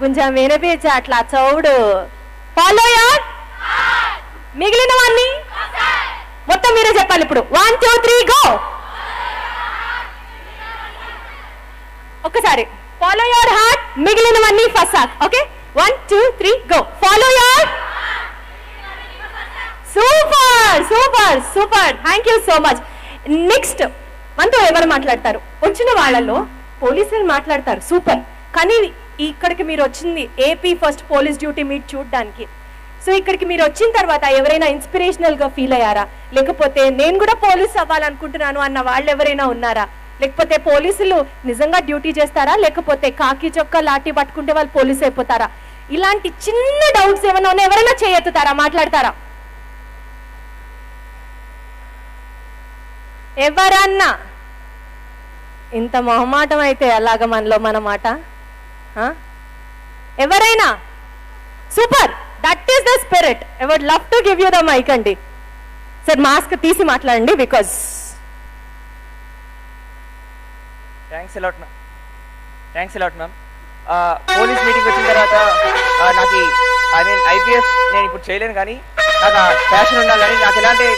కొంచెం వినిపించ అట్లా చౌడు. Follow your. మిగిలినవన్నీ మొత్తం మీరే చెప్పాలి ఇప్పుడు. 1 2 3 గో. ఒక్కసారి ఫాలో యువర్ హార్ట్, మిగిలినవన్నీ ఫసాక్. Okay, 1 2 3 go. Follow your. Super. Thank you so much. Next మనతో ఎవరు మాట్లాడతారు? వచ్చిన వాళ్ళలో పోలీసులు మాట్లాడతారు, సూపర్. కానీ ఇక్కడికి మీరు వచ్చింది AP first police duty meet చూడడానికి. సో ఇక్కడికి మీరు వచ్చిన తర్వాత ఎవరైనా ఇన్స్పిరేషనల్గా ఫీల్ అయ్యారా? లేకపోతే నేను కూడా పోలీస్ అవ్వాలనుకుంటున్నాను అన్న వాళ్ళు ఎవరైనా ఉన్నారా? లేకపోతే పోలీసులు నిజంగా డ్యూటీ చేస్తారా, లేకపోతే కాకి చొక్కా లాఠీ పట్టుకుంటే వాళ్ళు పోలీసు అయిపోతారా? ఇలాంటి చిన్న డౌట్స్ ఏమైనా ఉన్నా ఎవరైనా చేయెత్తుతారా, మాట్లాడతారా? ఎవరన్నా? ఇంత మొహమాటం అయితే అలాగ మనలో మన మాట. ఎవరైనా? Super, that is the spirit. I would love to give you the mic అండి. సార్ మాస్క్ తీసి మాట్లాడండి because. Thanks a lot ma'am. Police meeting వచ్చిన తర్వాత నాకు ఐపీఎస్ నేను ఇప్పుడు చేయలేను, కానీ నాకు ప్యాషన్ ఉండాలి. కానీ నాకు ఎలాంటి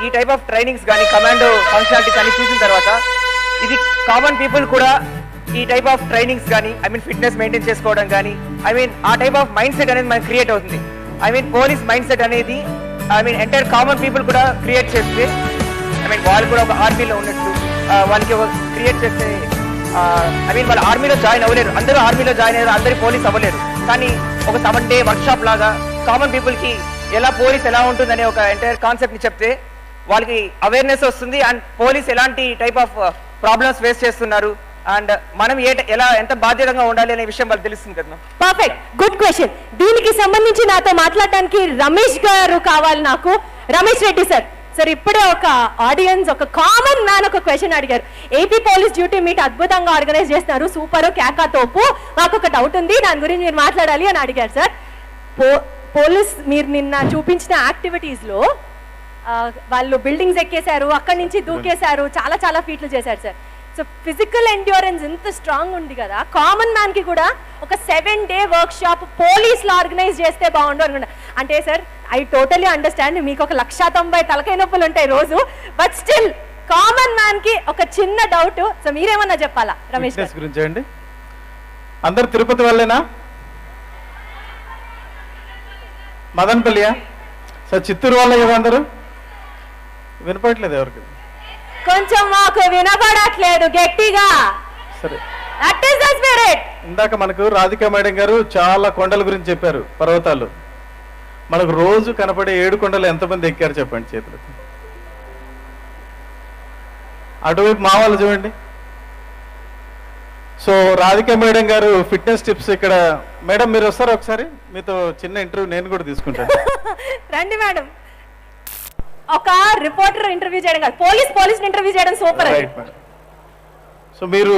ఈ టైప్ ఆఫ్ ట్రైనింగ్స్ కానీ కమాండో ఫంక్షనాలిటీ కానీ చూసిన తర్వాత ఇది కామన్ పీపుల్ కూడా ఈ టైప్ ఆఫ్ ట్రైనింగ్స్ కానీ ఫిట్నెస్ మెయింటైన్ చేసుకోవడం కానీ ఆ టైప్ ఆఫ్ మైండ్ సెట్ అనేది మనకి క్రియేట్ అవుతుంది. పోలీస్ మైండ్ సెట్ అనేది ఎంటైర్ కామన్ పీపుల్ కూడా క్రియేట్ చేస్తే వాళ్ళు కూడా ఒక ఆర్మీలో ఉన్నట్టు వాళ్ళకి ఒక క్రియేట్ చేస్తే వాళ్ళ ఆర్మీలో జాయిన్ అవ్వలేరు, అందరూ ఆర్మీలో జాయిన్ అయ్యారు, అందరూ పోలీస్ అవ్వలేరు. కానీ ఒక 7 day వర్క్షాప్ లాగా కామన్ పీపుల్కి ఎలా పోలీస్ ఎలా ఉంటుందనే ఒక ఎంటైర్ కాన్సెప్ట్ని చెప్తే వాళ్ళకి అవేర్నెస్ వస్తుంది. అండ్ పోలీస్ ఎలాంటి టైప్ ఆఫ్ ప్రాబ్లమ్స్ ఫేస్ చేస్తున్నారు అండ్ మనం ఎలా ఎంత బాధ్యతగా ఉండాలి అనే విషయం వాళ్ళకి తెలుస్తుంది కదా. Perfect, good question. దీనికి సంబంధించి నాతో మాట్లాడడానికి రమేష్ గారు కావాలి నాకు. రమేష్ రెడ్డి సార్, సార్ ఇప్పుడే ఒక ఆడియన్స్ ఒక కామన్ మ్యాన్ ఒక క్వశ్చన్ అడిగారు. ఏపీ పోలీస్ డ్యూటీ మీట్ అద్భుతంగా ఆర్గనైజ్ చేస్తున్నారు, సూపర్ కేకా తోపు, మాకు ఒక డౌట్ ఉంది దాని గురించి మీరు మాట్లాడాలి అని అడిగారు సార్. పోలీస్ మీరు నిన్న చూపించిన యాక్టివిటీస్లో వాళ్ళు బిల్డింగ్స్ ఎక్కేశారు, అక్కడి నుంచి దూకేశారు, చాలా చాలా ఫీట్లు చేశారు సార్. సో ఫిజికల్ ఎండ్యూరెన్స్ ఇంత స్ట్రాంగ్ ఉంది కదా, కామన్ మ్యాన్ కి కూడా ఒక 7 day వర్క్ షాప్ పోలీసులు ఆర్గనైజ్ చేస్తే బాగుండు అనుకుంటా. అంటే సార్ ఐ టోటలీ అండర్స్టాండ్ మీకు ఒక 190 తలకాయ నొప్పులు ఉంటాయి రోజు, బట్ స్టిల్ కామన్ మ్యాన్ కి ఒక చిన్న డౌట్. సో మీరేమన్నా చెప్పాలా రమేష్ గురించి అండి? అందరు తిరుపతి వాళ్ళేనా? మదనపల్లియా? సార్ చిత్తూరు వాళ్ళే కదా అందరూ? వినపడట్లేదు ఎవరికి? కొంచెం మాకు వినపడట్లేదు గట్టిగా. సరే, దట్ ఈస్ ద స్పిరిట్. ఇందాక మనకు రాధికా మేడం గారు చాలా కొండల గురించి చెప్పారు, పర్వతాలు. మనకు రోజు కనపడే 7 కొండలు ఎంతమంది ఎక్కారు చెప్పండి చేతులు. అటువైపు మా వాళ్ళు చూడండి. సో రాధికా మేడం గారు ఫిట్నెస్ టిప్స్ ఇక్కడ. మేడం మీరు వస్తారా ఒకసారి? మీతో చిన్న ఇంటర్వ్యూ నేను కూడా తీసుకుంటాను. రండి మేడం. ఒక రిపోర్టర్ ఇంటర్వ్యూ చేయడం కాదు, పోలీస్ ఇంటర్వ్యూ చేయడం సూపర్. సో మీరు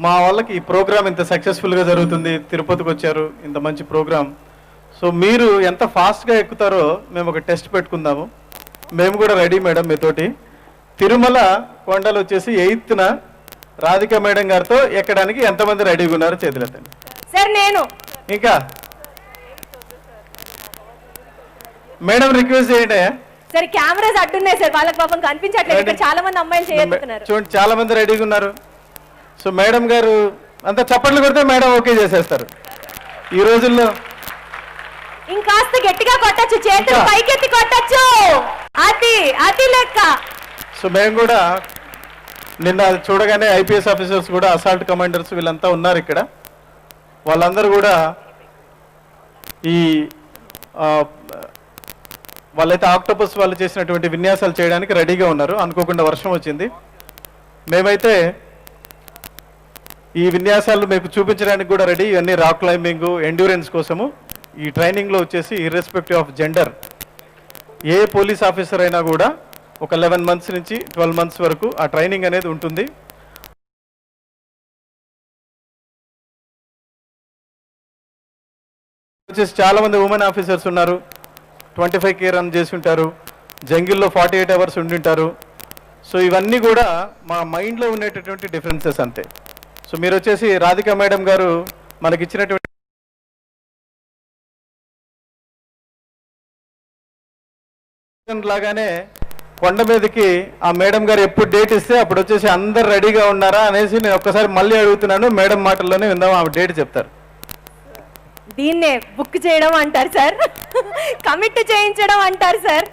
మా వాళ్ళకి ఈ ప్రోగ్రామ్ ఇంత సక్సెస్ఫుల్గా జరుగుతుంది, తిరుపతికి వచ్చారు, ఇంత మంచి ప్రోగ్రామ్. సో మీరు ఎంత ఫాస్ట్గా ఎక్కుతారో మేము ఒక టెస్ట్ పెట్టుకుందాము. మేము కూడా రెడీ మేడం మీతోటి. తిరుమల కొండలు వచ్చేసి 8th రాధికా మేడం గారితో ఎక్కడానికి ఎంతమంది రెడీగా ఉన్నారు చేతులెత్తండి. సార్ నేను ఇంకా మేడం రిక్వెస్ట్ చేయండి. సరే కెమెరాస్ అడ్డున్నాయి సార్, వాళ్ళకి పాపం కనిపించట్లేదు, ఇక్కడ చాలా మంది అమ్మాయిలు చేయబోతున్నారు. చూడండి చాలా మంది రెడీగా ఉన్నారు. సో మేడం గారు అంతా చప్పట్లు కొడితే మేడం ఓకే చేసేస్తారు. ఈ రోజుల్లో ఇంకాస్త గట్టిగా కొట్టచ్చు, చేతులు పైకెత్తి కొట్టచ్చు, అది లెక్క. సో మేము కూడా నిన్న చూడగానే ఐపీఎస్ ఆఫీసర్స్ కూడా అసాల్ట్ కమాండర్స్ వీళ్ళంతా ఉన్నారు ఇక్కడ. వాళ్ళందరూ కూడా ఈ వాళ్ళైతే ఆక్టోపస్ వాళ్ళు చేసినటువంటి విన్యాసాలు చేయడానికి రెడీగా ఉన్నారు. అనుకోకుండా వర్షం వచ్చింది. మేమైతే ఈ విన్యాసాలు మీకు చూపించడానికి కూడా రెడీ. ఇవన్నీ రాక్ క్లైంబింగ్ ఎండ్యూరెన్స్ కోసము. ఈ ట్రైనింగ్లో వచ్చేసి irrespective of gender A police officer అయినా కూడా ఒక 11 months నుంచి 12 months వరకు ఆ ట్రైనింగ్ అనేది ఉంటుంది. వచ్చేసి చాలా మంది ఉమెన్ ఆఫీసర్స్ ఉన్నారు. 25K రన్ చేసి ఉంటారు, జంగిల్లో 48 hours ఉండింటారు. సో ఇవన్నీ కూడా మా మైండ్లో ఉండేటటువంటి డిఫరెన్సెస్ అంతే. సో మీరు వచ్చేసి రాధికా మేడం గారు మనకి ఇచ్చినటువంటి లాగానే కొండ మీదకి ఆ మేడం గారు ఎప్పుడు డేట్ ఇస్తే అప్పుడు వచ్చేసి అందరు రెడీగా ఉన్నారా అనేసి నేను ఒక్కసారి మళ్ళీ అడుగుతున్నాను. మేడం మాటల్లోనే విందాం, ఆమె డేట్ చెప్తారు. దీన్నే బుక్ చేయడం అంటారు సార్, కమిట్ చేయించడం అంటారు సార్.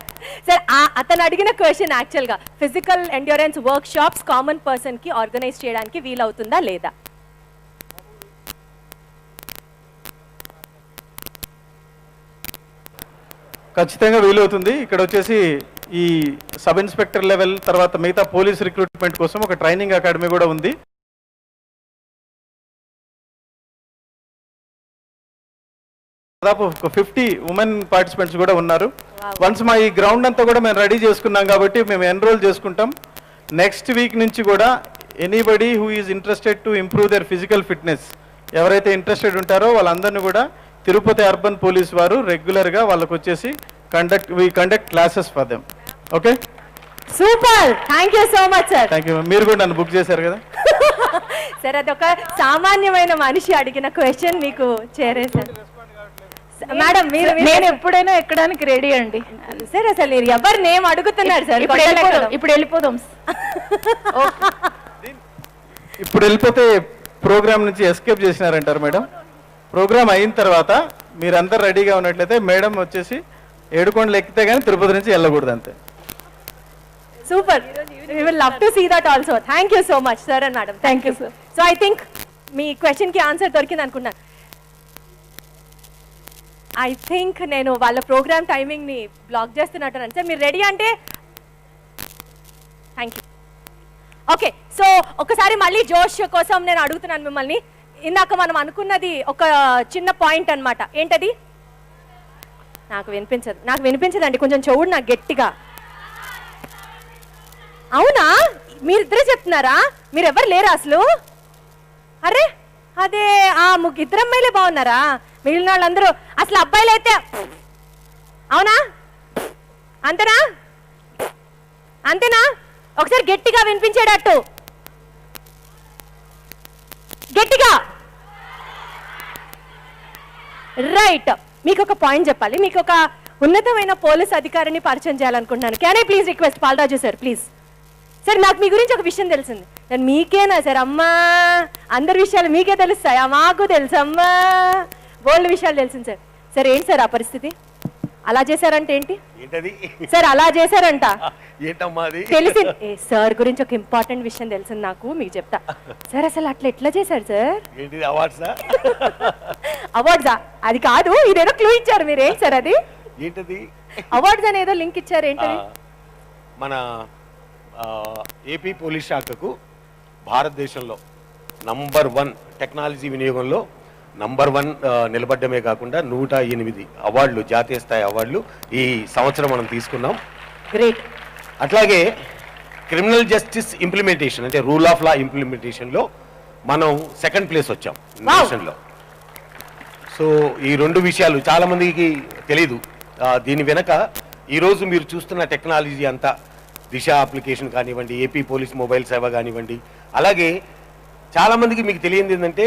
సార్ అతను అడిగిన క్వశ్చన్ యాక్చువల్గా physical endurance work shops common పర్సన్కి ఆర్గనైజ్ చేయడానికి వీలవుతుందా లేదా? ఖచ్చితంగా వీలవుతుంది. ఇక్కడ వచ్చేసి ఈ సబ్ ఇన్స్పెక్టర్ లెవెల్ తర్వాత మిగతా పోలీస్ రిక్రూట్మెంట్ కోసం ఒక ట్రైనింగ్ అకాడమీ కూడా ఉంది. దాదాపు ఒక 50 ఉమెన్ పార్టిసిపెంట్స్ కూడా ఉన్నారు. వన్స్ మా ఈ గ్రౌండ్ అంతా కూడా మేము రెడీ చేసుకున్నాం కాబట్టి మేము ఎన్రోల్ చేసుకుంటాం. నెక్స్ట్ వీక్ నుంచి కూడా anybody who is interested to improve their physical fitness ఎవరైతే ఇంట్రెస్టెడ్ ఉంటారో వాళ్ళందరినీ కూడా తిరుపతి అర్బన్ పోలీస్ వారు రెగ్యులర్గా వాళ్ళకు వచ్చేసి conduct classes for them. Okay, super, thank you so much sir. Thank you. మీరు కూడా నన్ను బుక్ చేశారు కదా సార్. అదొక సామాన్యమైన మనిషి అడిగిన క్వశ్చన్ మీకు చేరేసారు. మేడం మీరు నేను ఎప్పుడైనా ఎక్కడానికి రెడీ అండి. సార్ అసలు మీరు ఎవరు నేమ్ అడుగుతున్నారు సార్? ఇప్పుడు వెళ్ళిపోదాం. ఇప్పుడు వెళ్ళిపోతే ప్రోగ్రామ్ నుంచి ఎస్కేప్ చేసినారంటారు మేడం. ప్రోగ్రామ్ అయిన తర్వాత మీరందరూ రెడీగా ఉన్నట్లయితే మేడం వచ్చేసి ఏడుకొండలు ఎక్కితే కానీ తిరుపతి నుంచి వెళ్ళకూడదు అంతే. Super, we will love to see that also. Thank you so much sir and madam. Thank you sir. So I think me question కి ఆన్సర్ దొరికింది అనుకున్నాను. ఐ థింక్ నేను వాళ్ళ ప్రోగ్రామ్ టైమింగ్ ని బ్లాక్ చేస్తున్నట్టున్నాను సార్. మీరు రెడీ అంటే థ్యాంక్ యూ. ఓకే, సో ఒకసారి మళ్ళీ జోష్ కోసం నేను అడుగుతున్నాను మిమ్మల్ని. ఇందాక మనం అనుకున్నది ఒక చిన్న పాయింట్ అన్నమాట. ఏంటది? నాకు వినిపించదండి, కొంచెం చెవుడు నాకు గట్టిగా. అవునా, మీరిద్దరే చెప్తున్నారా? మీరెవరు లేరా అసలు? అరే అదే ఆ ఇద్దరు అమ్మాయిలే బాగున్నారా? మిగిలిన వాళ్ళందరూ అసలు అబ్బాయిలు అయితే అవునా? అంతేనా? అంతేనా? ఒకసారి గట్టిగా వినిపించేటట్టు గట్టిగా. రైట్, మీకు ఒక పాయింట్ చెప్పాలి. మీకు ఒక ఉన్నతమైన పోలీస్ అధికారిని పరిచయం చేయాలనుకుంటున్నాను. Can I please request Palraju sir please. Sir నాకు మీ గురించి ఒక విషయం తెలిసింది. నేను మీకేనా సార్? అమ్మా, అందరి విషయాలు మీకే తెలుస్తాయా? మాకు తెలుసు అమ్మా, బోల్డ్ విషయాలు తెలిసింది సార్. సార్ ఏంటి సార్ ఆ పరిస్థితి? అలా చేశారంటే ఏంటి సార్? అలా చేశారంట తెలిసింది. సార్ గురించి ఒక ఇంపార్టెంట్ విషయం తెలిసింది నాకు, మీకు చెప్తా. సార్ అసలు అట్లా ఎట్లా చేశారు సార్? అవార్డ్సా? అది కాదు, ఇదేదో క్లూ ఇచ్చారు మీరు. ఏంటి సార్ అది? అవార్డ్స్ అనేదో లింక్ ఇచ్చారు. ఏంటది? మన ఏపీ పోలీస్ శాఖకు భారతదేశంలో #1 టెక్నాలజీ వినియోగంలో #1 నిలబడ్డమే కాకుండా 108 అవార్డులు, జాతీయ స్థాయి అవార్డులు ఈ సంవత్సరం మనం తీసుకున్నాం. గ్రేట్. అట్లాగే క్రిమినల్ జస్టిస్ ఇంప్లిమెంటేషన్ అంటే రూల్ ఆఫ్ లా ఇంప్లిమెంటేషన్లో మనం 2nd ప్లేస్ వచ్చాం నేషన్లో. సో ఈ 2 విషయాలు చాలా మందికి తెలీదు. దీని వెనక ఈరోజు మీరు చూస్తున్న టెక్నాలజీ అంతా దిశ అప్లికేషన్ కానివ్వండి, ఏపీ పోలీస్ మొబైల్ సేవ కానివ్వండి, అలాగే చాలా మందికి మీకు తెలియంది ఏంటంటే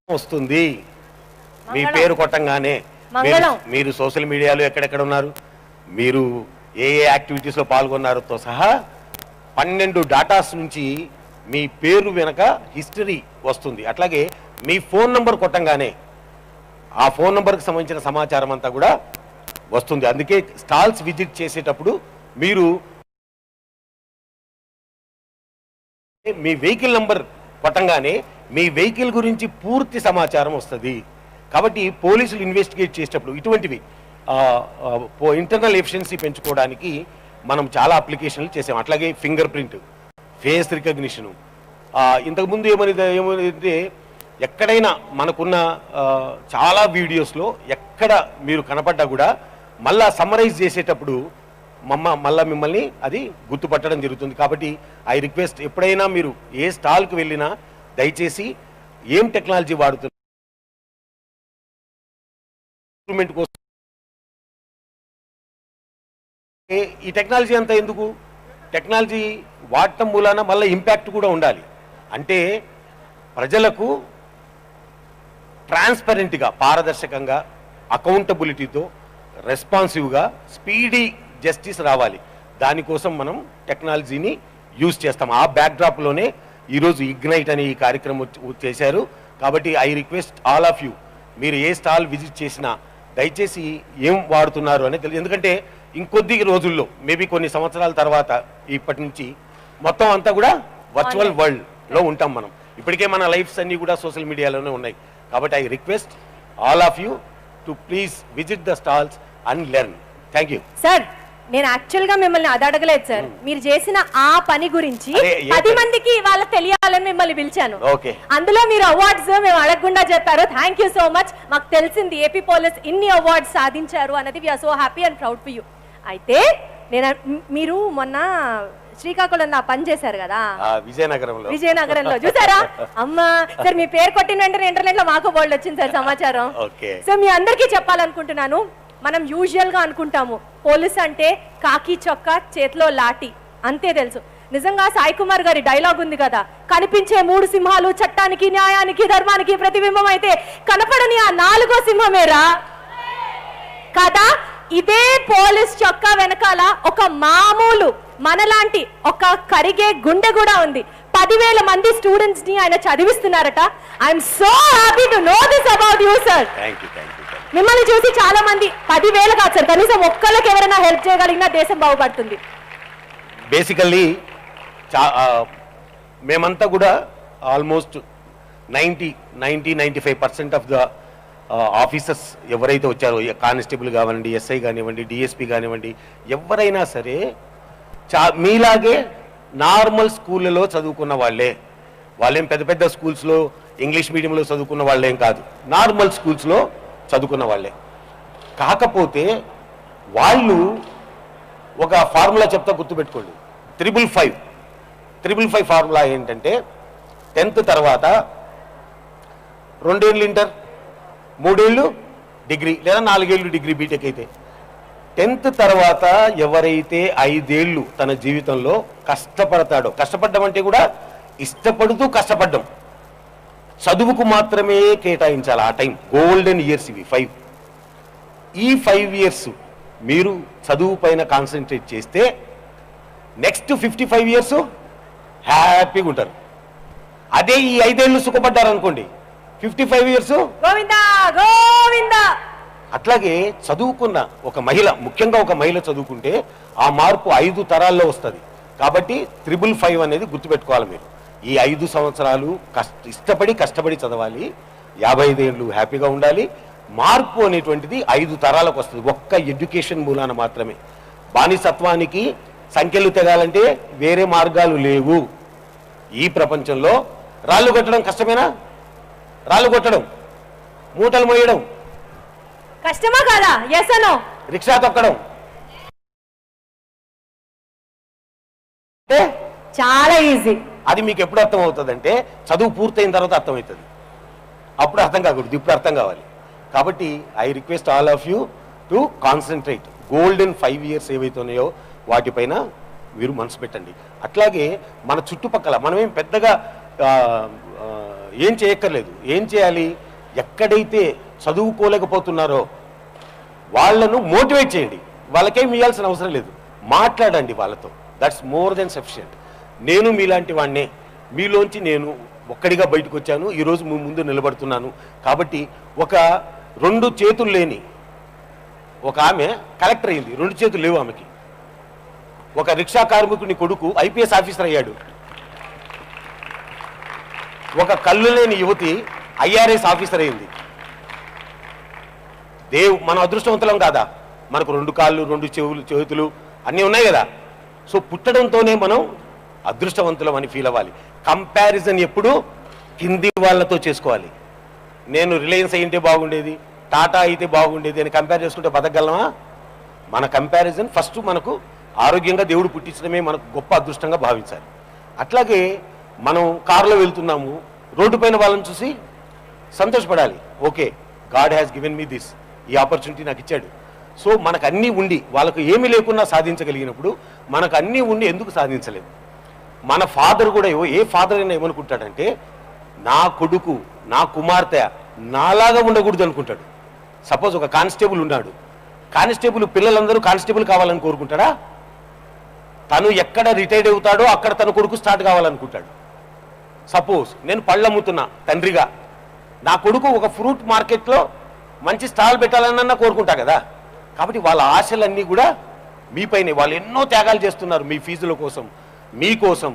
వస్తుంది మీ పేరు కొట్టంగానే. మీరు సోషల్ మీడియాలో ఎక్కడెక్కడ ఉన్నారు, మీరు ఏ యాక్టివిటీస్లో పాల్గొన్నారో సహా 12 డాటాస్ నుంచి మీ పేరు వెనక హిస్టరీ వస్తుంది. అట్లాగే మీ ఫోన్ నంబర్ కొట్టంగానే ఆ ఫోన్ నంబర్కి సంబంధించిన సమాచారం అంతా కూడా వస్తుంది. అందుకే స్టాల్స్ విజిట్ చేసేటప్పుడు మీరు మీ వెహికల్ నంబర్ కొట్టంగానే మీ వెహికల్ గురించి పూర్తి సమాచారం వస్తుంది. కాబట్టి పోలీసులు ఇన్వెస్టిగేట్ చేసేటప్పుడు ఇటువంటివి ఇంటర్నల్ ఎఫిషియన్సీ పెంచుకోవడానికి మనం చాలా అప్లికేషన్లు చేసాం. అట్లాగే ఫింగర్ ప్రింట్, ఫేస్ రికగ్నిషను. ఇంతకుముందు ఏమైందంటే ఎక్కడైనా మనకున్న చాలా వీడియోస్లో ఎక్కడ మీరు కనపడ్డా కూడా మళ్ళా సమ్మరైజ్ చేసేటప్పుడు మళ్ళా మిమ్మల్ని అది గుర్తుపట్టడం జరుగుతుంది. కాబట్టి ఐ రిక్వెస్ట్, ఎప్పుడైనా మీరు ఏ స్టాల్కి వెళ్ళినా దయచేసి ఏం టెక్నాలజీ వాడుతున్నారు కోసం. ఈ టెక్నాలజీ అంతా ఎందుకు? టెక్నాలజీ వాడటం మూలాన మళ్ళీ ఇంపాక్ట్ కూడా ఉండాలి. అంటే ప్రజలకు ట్రాన్స్పరెంట్గా, పారదర్శకంగా, అకౌంటబిలిటీతో, రెస్పాన్సివ్గా, స్పీడీ జస్టిస్ రావాలి. దానికోసం మనం టెక్నాలజీని యూజ్ చేస్తాం. ఆ బ్యాక్డ్రాప్లోనే ఈరోజు ఇగ్నైట్ అనే ఈ కార్యక్రమం చేశారు. కాబట్టి I request all of you, మీరు ఏ స్టాల్ విజిట్ చేసినా దయచేసి ఏం వాడుతున్నారు అనేది తెలియదు. ఎందుకంటే ఇంకొద్ది రోజుల్లో, మేబీ కొన్ని సంవత్సరాల తర్వాత, ఇప్పటి నుంచి మొత్తం అంతా కూడా వర్చువల్ వరల్డ్లో ఉంటాం మనం. ఇప్పటికే మన లైఫ్స్ అన్నీ కూడా సోషల్ మీడియాలోనే ఉన్నాయి. కాబట్టి I request all of you to please visit the stalls and learn. Thank you sir. నేను యాక్చువల్ గా మిమ్మల్ని అది అడగలేదు సార్, మీరు చేసిన ఆ పని గురించి 10 మందికి ఇవాళ తెలియాలని మిమ్మల్ని పిలిచాను. అందులో మీరు అవార్డ్స్ మేము అడగకుండా చెప్పారు. Thank you so much. మాకు తెలిసింది ఏపీ పోలీస్ ఇన్ని అవార్డ్స్ సాధించారు అన్నది. We're so happy and proud for you. అయితే మీరు మొన్న శ్రీకాకుళం పని చేశారు కదా, విజయనగరంలో చూసారా? అమ్మా సార్, మీ పేరు కొట్టిన వెంటనే ఇంటర్నెట్ లో మాకు బోల్డ్ వచ్చింది సార్ సమాచారం. సో మీ అందరికీ చెప్పాలనుకుంటున్నాను, మనం యూజువల్ గా అనుకుంటాము పోలీస్ అంటే కాకి చొక్కా, చేతిలో లాఠీ అంతే తెలుసు. నిజంగా సాయి కుమార్ గారి డైలాగ్ ఉంది కదా, కనిపించే 3 సింహాలు చట్టానికి, న్యాయానికి, ధర్మానికి ప్రతిబింబం అయితే కనపడని ఆ 4వ సింహమేరా కదా. ఇదే పోలీస్ చొక్కా వెనకాల ఒక మామూలు మనలాంటి ఒక కరిగే గుండె కూడా ఉంది. 10,000 మంది స్టూడెంట్స్ ని ఆయన చదివిస్తున్నారట. I'm so happy to know this about you sir. మిమ్మల్ని చూసి చాలా మంది 10,000 కాదు సార్, కనీసం ఒక్కళ్ళకి ఎవరైనా హెల్ప్ చేయగలిగినా దేశం బాగుపడుతుంది. బేసికల్లీ మేమంతా కూడా ఆల్మోస్ట్ 90-95% ఆఫ్ ద ఆఫీసర్స్ ఎవరైతే వచ్చారో, కానిస్టేబుల్ కానివ్వండి, ఎస్ఐ కానివ్వండి, డిఎస్పీ కానివ్వండి, ఎవరైనా సరే మీలాగే నార్మల్ స్కూళ్ళలో చదువుకున్న వాళ్ళే. వాళ్ళేం పెద్ద పెద్ద స్కూల్స్లో ఇంగ్లీష్ మీడియంలో చదువుకున్న వాళ్ళేం కాదు, నార్మల్ స్కూల్స్లో చదువుకున్న వాళ్ళే. కాకపోతే వాళ్ళు ఒక ఫార్ములా చెప్తా, గుర్తుపెట్టుకోండి. 555 ఫార్ములా ఏంటంటే 10th తర్వాత 2 ఏళ్ళు ఇంటర్, 3 ఏళ్ళు డిగ్రీ లేదా 4 ఏళ్ళు డిగ్రీ బీటెక్ అయితే, 10th తర్వాత ఎవరైతే 5 ఏళ్ళు తన జీవితంలో కష్టపడతాడో, కష్టపడ్డం అంటే కూడా ఇష్టపడుతూ కష్టపడ్డం, చదువుకు మాత్రమే కేటాయించాలి ఆ టైం. గోల్డెన్ ఇయర్స్ ఇవి 5. ఈ 5 ఇయర్స్ మీరు చదువు పైన కాన్సన్ట్రేట్ చేస్తే నెక్స్ట్ 55 ఇయర్స్ హ్యాపీగా ఉంటారు. అదే ఈ 5 ఏళ్ళు సుఖపడ్డారు అనుకోండి, 55 ఇయర్స్ గోవిందా గోవిందా. అట్లాగే చదువుకున్న ఒక మహిళ, ముఖ్యంగా ఒక మహిళ చదువుకుంటే ఆ మార్పు 5 తరాల్లో వస్తుంది. కాబట్టి 555 అనేది గుర్తుపెట్టుకోవాలి మీరు. ఈ 5 సంవత్సరాలు ఇష్టపడి కష్టపడి చదవాలి, 55 ఏళ్ళు హ్యాపీగా ఉండాలి. మార్పు అనేటువంటిది 5 తరాలకు వస్తుంది, ఒక్క ఎడ్యుకేషన్ మూలాన మాత్రమే. బానిసత్వానికి సంఖ్యలు తెగాలంటే వేరే మార్గాలు లేవు ఈ ప్రపంచంలో. రాళ్ళు కొట్టడం కష్టమేనా? రాళ్ళు కొట్టడం, మూటలు మోయడం కష్టమా కాదా? ఎస్ అనో. రిక్షా తొక్కడం చాలా ఈజీ. అది మీకు ఎప్పుడు అర్థం అవుతుంది అంటే చదువు పూర్తయిన తర్వాత అర్థమవుతుంది. అప్పుడు అర్థం కాకూడదు, ఇప్పుడు అర్థం కావాలి. కాబట్టి I request all of you to concentrate. Golden 5 years ఏవైతే ఉన్నాయో వాటిపైన మీరు మనసు పెట్టండి. అట్లాగే మన చుట్టుపక్కల మనమేం పెద్దగా ఏం చేయక్కర్లేదు. ఏం చేయాలి? ఎక్కడైతే చదువుకోలేకపోతున్నారో వాళ్ళను మోటివేట్ చేయండి. వాళ్ళకేం ఇవ్వాల్సిన అవసరం లేదు, మాట్లాడండి వాళ్ళతో. That's more than sufficient. నేను మీలాంటి వాడినే, మీలోంచి నేను ఒక్కడిగా బయటకు వచ్చాను, ఈరోజు మీ ముందు నిలబడుతున్నాను. కాబట్టి ఒక 2 చేతులు లేని ఒక ఆమె కలెక్టర్ అయింది, 2 చేతులు లేవు ఆమెకి. ఒక రిక్షా కార్మికుని కొడుకు ఐపీఎస్ ఆఫీసర్ అయ్యాడు. ఒక కళ్ళు లేని యువతి ఐఆర్ఎస్ ఆఫీసర్ అయింది. మనం అదృష్టవంతులం కాదా? మనకు 2 కాళ్ళు, 2 చేతులు అన్నీ ఉన్నాయి కదా. సో పుట్టడంతోనే మనం అదృష్టవంతులం అని ఫీల్ అవ్వాలి. కంపారిజన్ ఎప్పుడు కింది వాళ్ళతో చేసుకోవాలి. నేను రిలయన్స్ అయింటే బాగుండేది, టాటా అయితే బాగుండేది అని కంపేర్ చేసుకుంటే బతకగలమా? మన కంపారిజన్ ఫస్ట్ మనకు ఆరోగ్యంగా దేవుడు పుట్టించడమే మనకు గొప్ప అదృష్టంగా భావించాలి. అట్లాగే మనం కారులో వెళ్తున్నాము, రోడ్డు పైన వాళ్ళని చూసి సంతోషపడాలి. Okay, god has given me this, ఈ ఆపర్చునిటీ నాకు ఇచ్చాడు. సో మనకు అన్నీ ఉండి వాళ్ళకు ఏమీ లేకున్నా సాధించగలిగినప్పుడు మనకు అన్నీ ఉండి ఎందుకు సాధించలేదు? మన ఫాదర్ కూడా ఏ ఫాదర్ అయినా ఏమనుకుంటాడంటే నా కొడుకు, నా కుమార్తె నాలాగా ఉండకూడదు అనుకుంటాడు. సపోజ్ ఒక కానిస్టేబుల్ ఉన్నాడు, కానిస్టేబుల్ పిల్లలందరూ కానిస్టేబుల్ కావాలని కోరుకుంటాడా? తను ఎక్కడ రిటైర్డ్ అవుతాడో అక్కడ తన కొడుకు స్టార్ట్ కావాలనుకుంటాడు. సపోజ్ నేను పళ్ళు అమ్ముతున్నా తండ్రిగా, నా కొడుకు ఒక ఫ్రూట్ మార్కెట్లో మంచి స్టాల్ పెట్టాలన్నా కోరుకుంటా కదా. కాబట్టి వాళ్ళ ఆశలన్నీ కూడా మీపైనే. వాళ్ళు ఎన్నో త్యాగాలు చేస్తున్నారు మీ ఫీజుల కోసం, మీకోసం.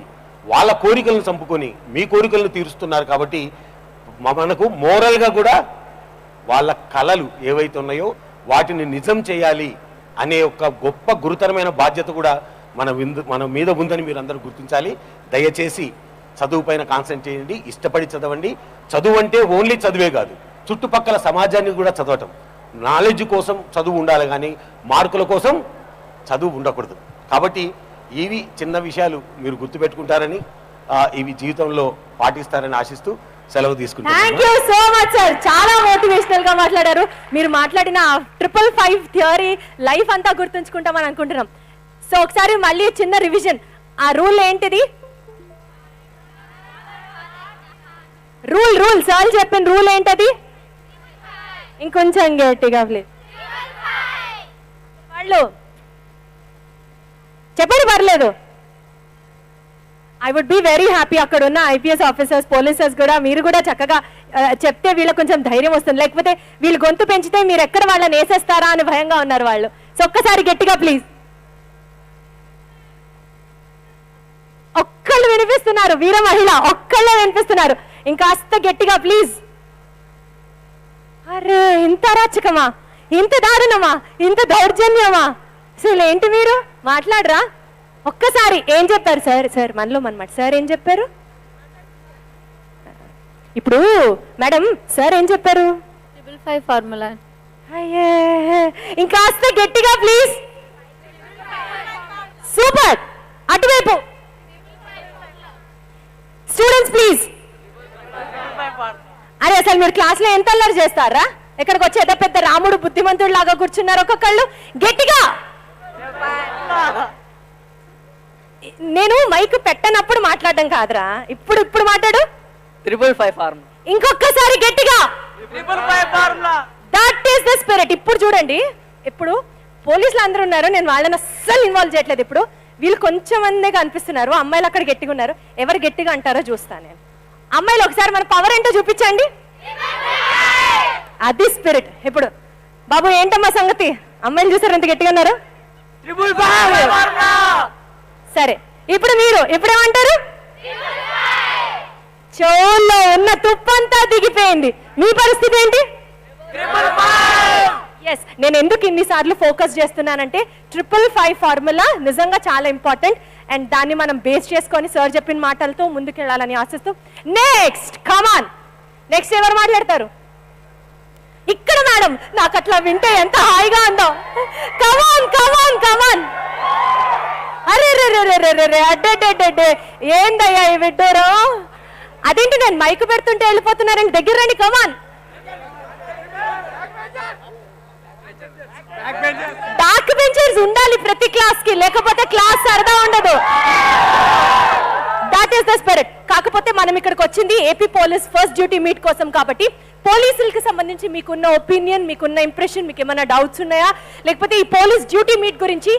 వాళ్ళ కోరికలను చంపుకొని మీ కోరికలను తీరుస్తున్నారు. కాబట్టి మనకు మోరల్గా కూడా వాళ్ళ కళలు ఏవైతే ఉన్నాయో వాటిని నిజం చేయాలి అనే ఒక గొప్ప గురుతరమైన బాధ్యత కూడా మన మీద ఉందని మీరు అందరూ గుర్తించాలి. దయచేసి చదువు పైన కాన్సన్ట్రేట్ చేయండి, ఇష్టపడి చదవండి. చదువు అంటే ఓన్లీ చదువే కాదు, చుట్టుపక్కల సమాజాన్ని కూడా చదవటం. నాలెడ్జ్ కోసం చదువు ఉండాలి కానీ మార్కుల కోసం చదువు ఉండకూడదు. కాబట్టి ఇవి చిన్న విషయాలు మీరు గుర్తుపెట్టుకుంటారని, ఇవి జీవితంలో పాటిస్తారని ఆశిస్తూ సెలవు తీసుకుంటాను. Thank you so much sir, చాలా మోటివేషనల్ గా మాట్లాడారు. మీరు మాట్లాడిన 555 థియరీ లైఫ్ అంతా గుర్తుంచుకుంటామని అనుకుంటున్నాం. సో ఒకసారి మళ్ళీ చిన్న రివిజన్. ఆ రూల్ ఏంటిది? రూల్ సార్ చెప్పిన రూల్ ఏంటది? ఇంకొంచెం గట్టిగా ప్లీజ్. వాళ్ళు చెప్పండి, పర్లేదు. I would be very happy. అక్కడ ఉన్న ఐపీఎస్ ఆఫీసర్స్, పోలీసర్స్ కూడా మీరు కూడా చక్కగా చెప్తే వీళ్ళకి కొంచెం ధైర్యం వస్తుంది. లేకపోతే వీళ్ళు గొంతు పెంచితే మీరు ఎక్కడ వాళ్ళని వేసేస్తారా అని భయంగా ఉన్నారు వాళ్ళు. సో ఒక్కసారి గట్టిగా ప్లీజ్. ఒక్కళ్ళు వినిపిస్తున్నారు, వీర మహిళ ఒక్కళ్ళే వినిపిస్తున్నారు. ఇంకాస్త గట్టిగా ప్లీజ్. అరే ఇంత అరాచకమా, ఇంత దారుణమా, ఇంత దౌర్జన్యమా? అసలు ఏంటి మీరు మాట్లాడరా? ఒక్కసారి ఏం చెప్పారు సార్? సార్ మనలో మనమాట సార్ ఏం చెప్పారు? ఇప్పుడు మేడం సార్ ఏం చెప్పారు? 555 ఫార్ములా. అయ్యే ఇంకాస్త గట్టిగా ప్లీజ్. సూపర్. అటువైపు స్టూడెంట్స్ ప్లీజ్. అరే అసలు మీరు క్లాస్లో ఎంత అల్లరి చేస్తారా? ఇక్కడికి వచ్చి ఏదో పెద్ద రాముడు బుద్ధిమంతుడు లాగా కూర్చున్నారు ఒక్కొక్కళ్ళు. గట్టిగా. నేను మైక్ పెట్టనప్పుడు మాట్లాడడం కాదురా, ఇప్పుడు మాట్లాడు. 555 ఫార్ములా. ఇంకొకసారి గట్టిగా. 555 formula. That is the spirit. ఇప్పుడు చూడండి, ఇప్పుడు పోలీసులు అందరూ ఉన్నారు, నేను వాళ్ళని అస్సలు ఇన్వాల్వ్ చేయట్లేదు. ఇప్పుడు వీళ్ళు కొంచెం మందిగా అనిపిస్తున్నారు, అమ్మాయిలు అక్కడ గట్టిగా ఉన్నారు. ఎవరు గట్టిగా అంటారో చూస్తాను నేను. అమ్మాయిలు ఒకసారి మన పవర్ ఏంటో చూపించండి. అది స్పిరిట్. ఇప్పుడు బాబు ఏంటమ్మా సంగతి? అమ్మాయిలు చూసారు ఎంత గట్టిగా ఉన్నారు? 555. సరే ఇప్పుడు మీరు ఇప్పుడేమంటారు? చెవుల్లో ఉన్న తుప్పంతా దిగిపోయింది. మీ పరిస్థితి ఏంటి? ఎస్, నేను ఎందుకు ఇన్నిసార్లు ఫోకస్ చేస్తున్నానంటే 555 ఫార్ములా నిజంగా చాలా ఇంపార్టెంట్. అండ్ దాన్ని మనం బేస్ చేసుకొని సార్ చెప్పిన మాటలతో ముందుకెళ్ళాలని ఆశిస్తూ నెక్స్ట్ కమాన్. నెక్స్ట్ ఎవరు మాట్లాడతారు? ఇక్కడ మేడం, నాకు అట్లా వింటే ఎంత హాయిగా ఉందో. కమాన్ కమాన్ కమాన్. అరే రే రే రే రే రే అడ్డే ఏందయ్యా ఈ విడ్డూరు? అదేంటి నేను మైకు పెడుతుంటే వెళ్ళిపోతున్నారని? దగ్గర రండి. కమాన్. బ్యాక్ బెంచర్స్ ఉండాలి ప్రతి క్లాస్ కి, లేకపోతే క్లాస్ సరదా ఉండదు. That is the spirit. కాకపోతే మనం ఇక్కడికి వచ్చింది AP police first duty meet కోసం కాబట్టి పోలీసులకి సంబంధించి మీకున్న ఒపీనియన్, మీకున్న ఇంప్రెషన్, మీకు ఏమైనా డౌట్స్ ఉన్నాయా? లేకపోతే ఈ పోలీస్ డ్యూటీ మీట్ గురించి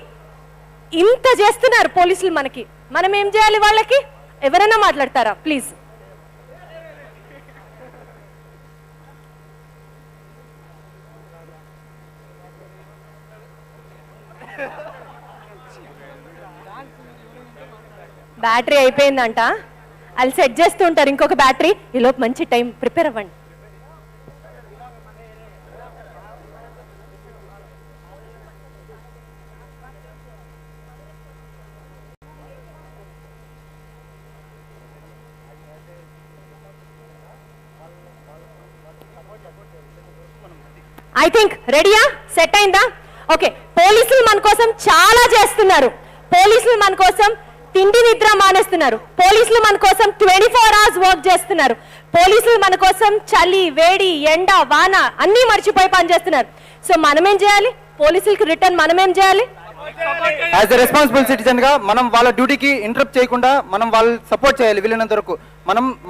ఇంత చేస్తున్నారు పోలీసులు మనకి, మనం ఏం చేయాలి వాళ్ళకి? ఎవరైనా మాట్లాడతారా ప్లీజ్? బ్యాటరీ అయిపోయిందంట, వాళ్ళు సెట్ చేస్తూ ఉంటారు ఇంకొక బ్యాటరీ. ఈలోపు మంచి టైం ప్రిపేర్ అవ్వండి. ఐ థింక్ రెడీయా? సెట్ అయిందా? ఓకే. పోలీసులు మన కోసం చాలా చేస్తున్నారు. పోలీసులు మన కోసం తిండి నిద్ర మానేస్తున్నారు. పోలీసులు మన కోసం 24 hours వర్క్ చేస్తున్నారు. పోలీసులు మన కోసం చలి, వేడి, ఎండ, వాన అన్నీ మర్చిపోయి పనిచేస్తున్నారు. సో మనం ఏం చేయాలి? పోలీసులకి రిటర్న్ మనం ఏం చేయాలి? యాజ్ ఎ రెస్పాన్సిబుల్ సిటిజన్ గా మనం వాళ్ళ డ్యూటీకి ఇంటరప్ట్ చేయకుండా మనం వాళ్ళు సపోర్ట్ చేయాలి. వీళ్ళైనంత వరకు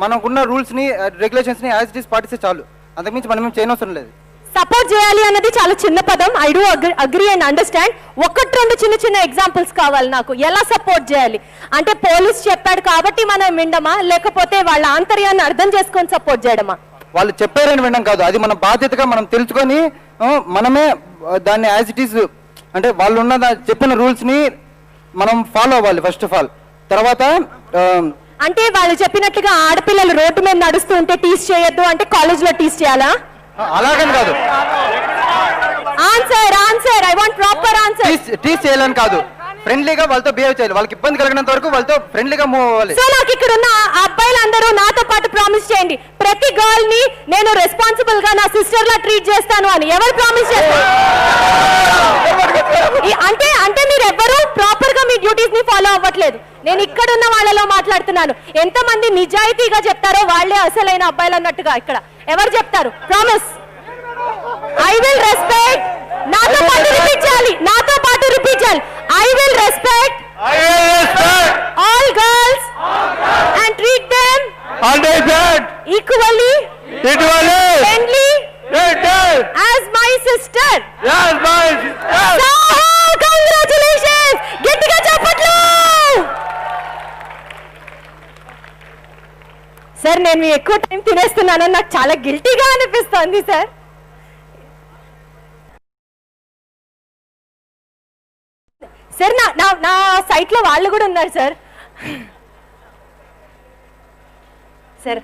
మనకున్న రూల్స్ ని, రెగ్యులేషన్స్ ని యాజ్ ఇట్ ఈస్ పాటిస్తే చాలు. అంతకుమించి మనం ఏం చేయనవసరం లేదు. సపోర్ట్ చేయాలి అన్నది చాలా చిన్న పదం. I do agree and understand. ఒకటి రెండు చిన్న ఎగ్జాంపుల్స్ కావాలి నాకు. ఎలా సపోర్ట్ చేయాలి అంటే పోలీస్ చెప్పాడు కాబట్టి మనం వినడమా, లేకపోతే వాళ్ళ ఆంతర్యాన్ని అర్థం చేసుకొని సపోర్ట్ చేయడమా? వాళ్ళు చెప్పారని వినడం కాదు, అది మన బాధ్యతగా మనం తెలుసుకొని మనమే దాన్ని యాజ్ ఇట్ ఈస్ అంటే వాళ్ళు ఉన్న చెప్పిన రూల్స్ ని మనం ఫాలో అవ్వాలి ఫస్ట్ ఆఫ్ ఆల్. తర్వాత అంటే వాళ్ళు చెప్పినట్లుగా ఆడపిల్లలు రోడ్డు మీద నడుస్తూ ఉంటే టీస్ చేయొద్దు అంటే కాలేజ్ లో టీస్ చేయాలా? అలాగని కాదు. Answer I want proper answer. Tease చేయాలని కాదు, ఫ్రెండ్లీగా వాళ్ళతో బిహేవ్ చేయాలి. వాళ్ళకి ఇబ్బంది కలిగినంత వరకు వాళ్ళతో ఫ్రెండ్లీగా మూవ్ అవ్వాలి. సో నాకు ఇక్కడ ఉన్న అబ్బాయిలందరూ నాతో పాటు ప్రామిస్ చేయండి, ప్రతి గర్ల్ ని నేను రెస్పాన్సిబుల్ గా నా సిస్టర్ లా ట్రీట్ చేస్తాను అని. ఎవరు ప్రామిస్ చేస్తారు? అంటే మీరు ఎవ్వరూ ప్రాపర్ గా మీ డ్యూటీస్ ని ఫాలో అవ్వట్లేదు. నేను ఇక్కడ ఉన్న వాళ్ళలో మాట్లాడుతున్నాను. ఎంతమంది నిజాయితీగా చెప్తారో వాళ్ళే అసలైన అబ్బాయిలు అన్నట్టుగా ఇక్కడ ఎవరు చెప్తారు? ప్రామిస్. I will respect. నాతో పాటు రిపీట్ చేయాలి. ఐ విల్ రెస్పెక్ట్ సార్ నేను ఎక్కువ టైం తినేస్తున్నానని నాకు చాలా గిల్టీగా అనిపిస్తోంది సార్. సార్ నా సైట్లో వాళ్ళు కూడా ఉన్నారు సార్. సార్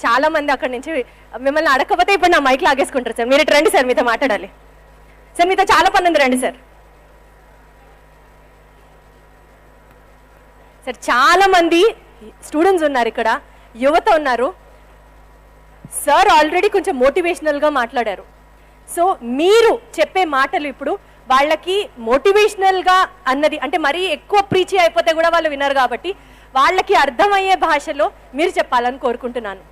చాలా మంది అక్కడి నుంచి మిమ్మల్ని అడగకపోతే ఇప్పుడు నా మైక్ లాగేసుకుంటారు సార్. మీరు ఇటు రండి సార్, మీతో మాట్లాడాలి సార్. మీతో చాలా పని ఉంది, రండి సార్. సార్ చాలా మంది స్టూడెంట్స్ ఉన్నారు ఇక్కడ, యువత ఉన్నారు. సార్ ఆల్రెడీ కొంచెం మోటివేషనల్గా మాట్లాడారు. సో మీరు చెప్పే మాటలు ఇప్పుడు వాళ్ళకి మోటివేషనల్గా అన్నది అంటే మరీ ఎక్కువ ప్రీచి అయిపోతే కూడా వాళ్ళు వినరు కాబట్టి వాళ్ళకి అర్థమయ్యే భాషలో మీరు చెప్పాలని కోరుకుంటున్నాను.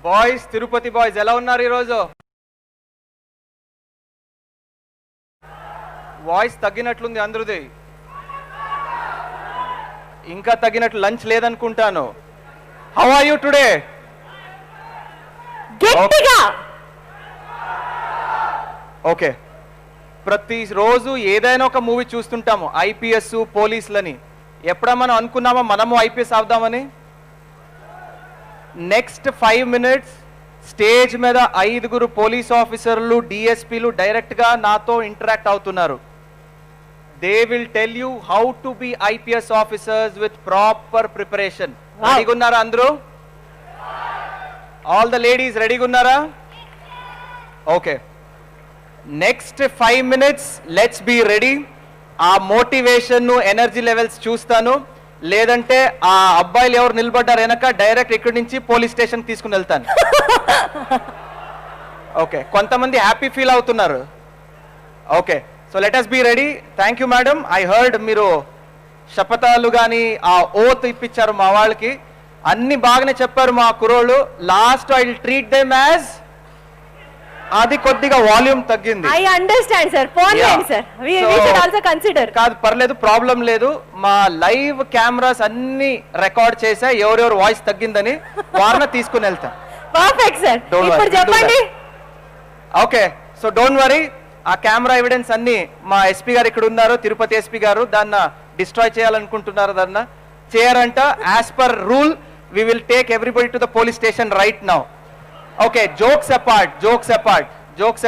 బాయ్స్, తిరుపతి బాయ్స్ ఎలా ఉన్నారు ఈరోజు? వాయిస్ తగ్గినట్లుంది అందరిది. ఇంకా తగ్గినట్లు లంచ్ లేదనుకుంటాను. How are you today? గట్టిగా. ఓకే, ప్రతిరోజు ఏదైనా ఒక మూవీ చూస్తుంటాము, ఐపీఎస్ పోలీసులని. ఎప్పుడన్నా మనం అనుకున్నామా మనము ఐపీఎస్ అవుదామని? నెక్స్ట్ 5 minutes స్టేజ్ మీద 5 పోలీస్ ఆఫీసర్లు, డిఎస్పీలు డైరెక్ట్గా నాతో ఇంటరాక్ట్ అవుతున్నారు. They will tell you how to be IPS officers with proper preparation. రెడీగా ఉన్నారా అందరూ? ఆల్ ద లేడీస్ రెడీగా ఉన్నారా? Okay, next 5 minutes let's be ready. ఆ మోటివేషన్, ఎనర్జీ లెవెల్స్ చూస్తాను. లేదంటే ఆ అబ్బాయిలు ఎవరు నిలబడ్డారు వెనక డైరెక్ట్ ఇక్కడి నుంచి పోలీస్ స్టేషన్ తీసుకుని వెళ్తాను. ఓకే, కొంతమంది హ్యాపీ ఫీల్ అవుతున్నారు. Okay, so let us be ready. Thank you madam. I heard మీరు శపథాలు కానీ ఆ ఓత్ ఇప్పించారు మా వాళ్ళకి. అన్ని బాగానే చెప్పారు మా కుర్రోళ్ళు. Last I will treat them as, అది కొద్దిగా వాల్యూమ్ తగ్గింది. ఐ అండర్స్టాండ్ సార్, పోన్లేండి sir, we should also consider. కాదు, పర్లేదు, ప్రాబ్లం లేదు. మా లైవ్ కెమెరాస్ అన్ని రికార్డ్ చేసా ఎవరెవరు వాయిస్ తగ్గిందని వారిని తీసుకుని వెళ్తా. పర్ఫెక్ట్ సార్, ఇప్పుడు చెప్పండి. Okay, so don't worry. ఆ కెమెరా ఎవిడెన్స్ అన్ని మా ఎస్పీ గారు ఇక్కడ ఉన్నారు, తిరుపతి ఎస్పీ గారు. దాన్ని డిస్ట్రాయ్ చేయాలనుకుంటున్నారు. దాన్ని చేయరంట. As per rule we will take everybody to the police station right now. Okay, jokes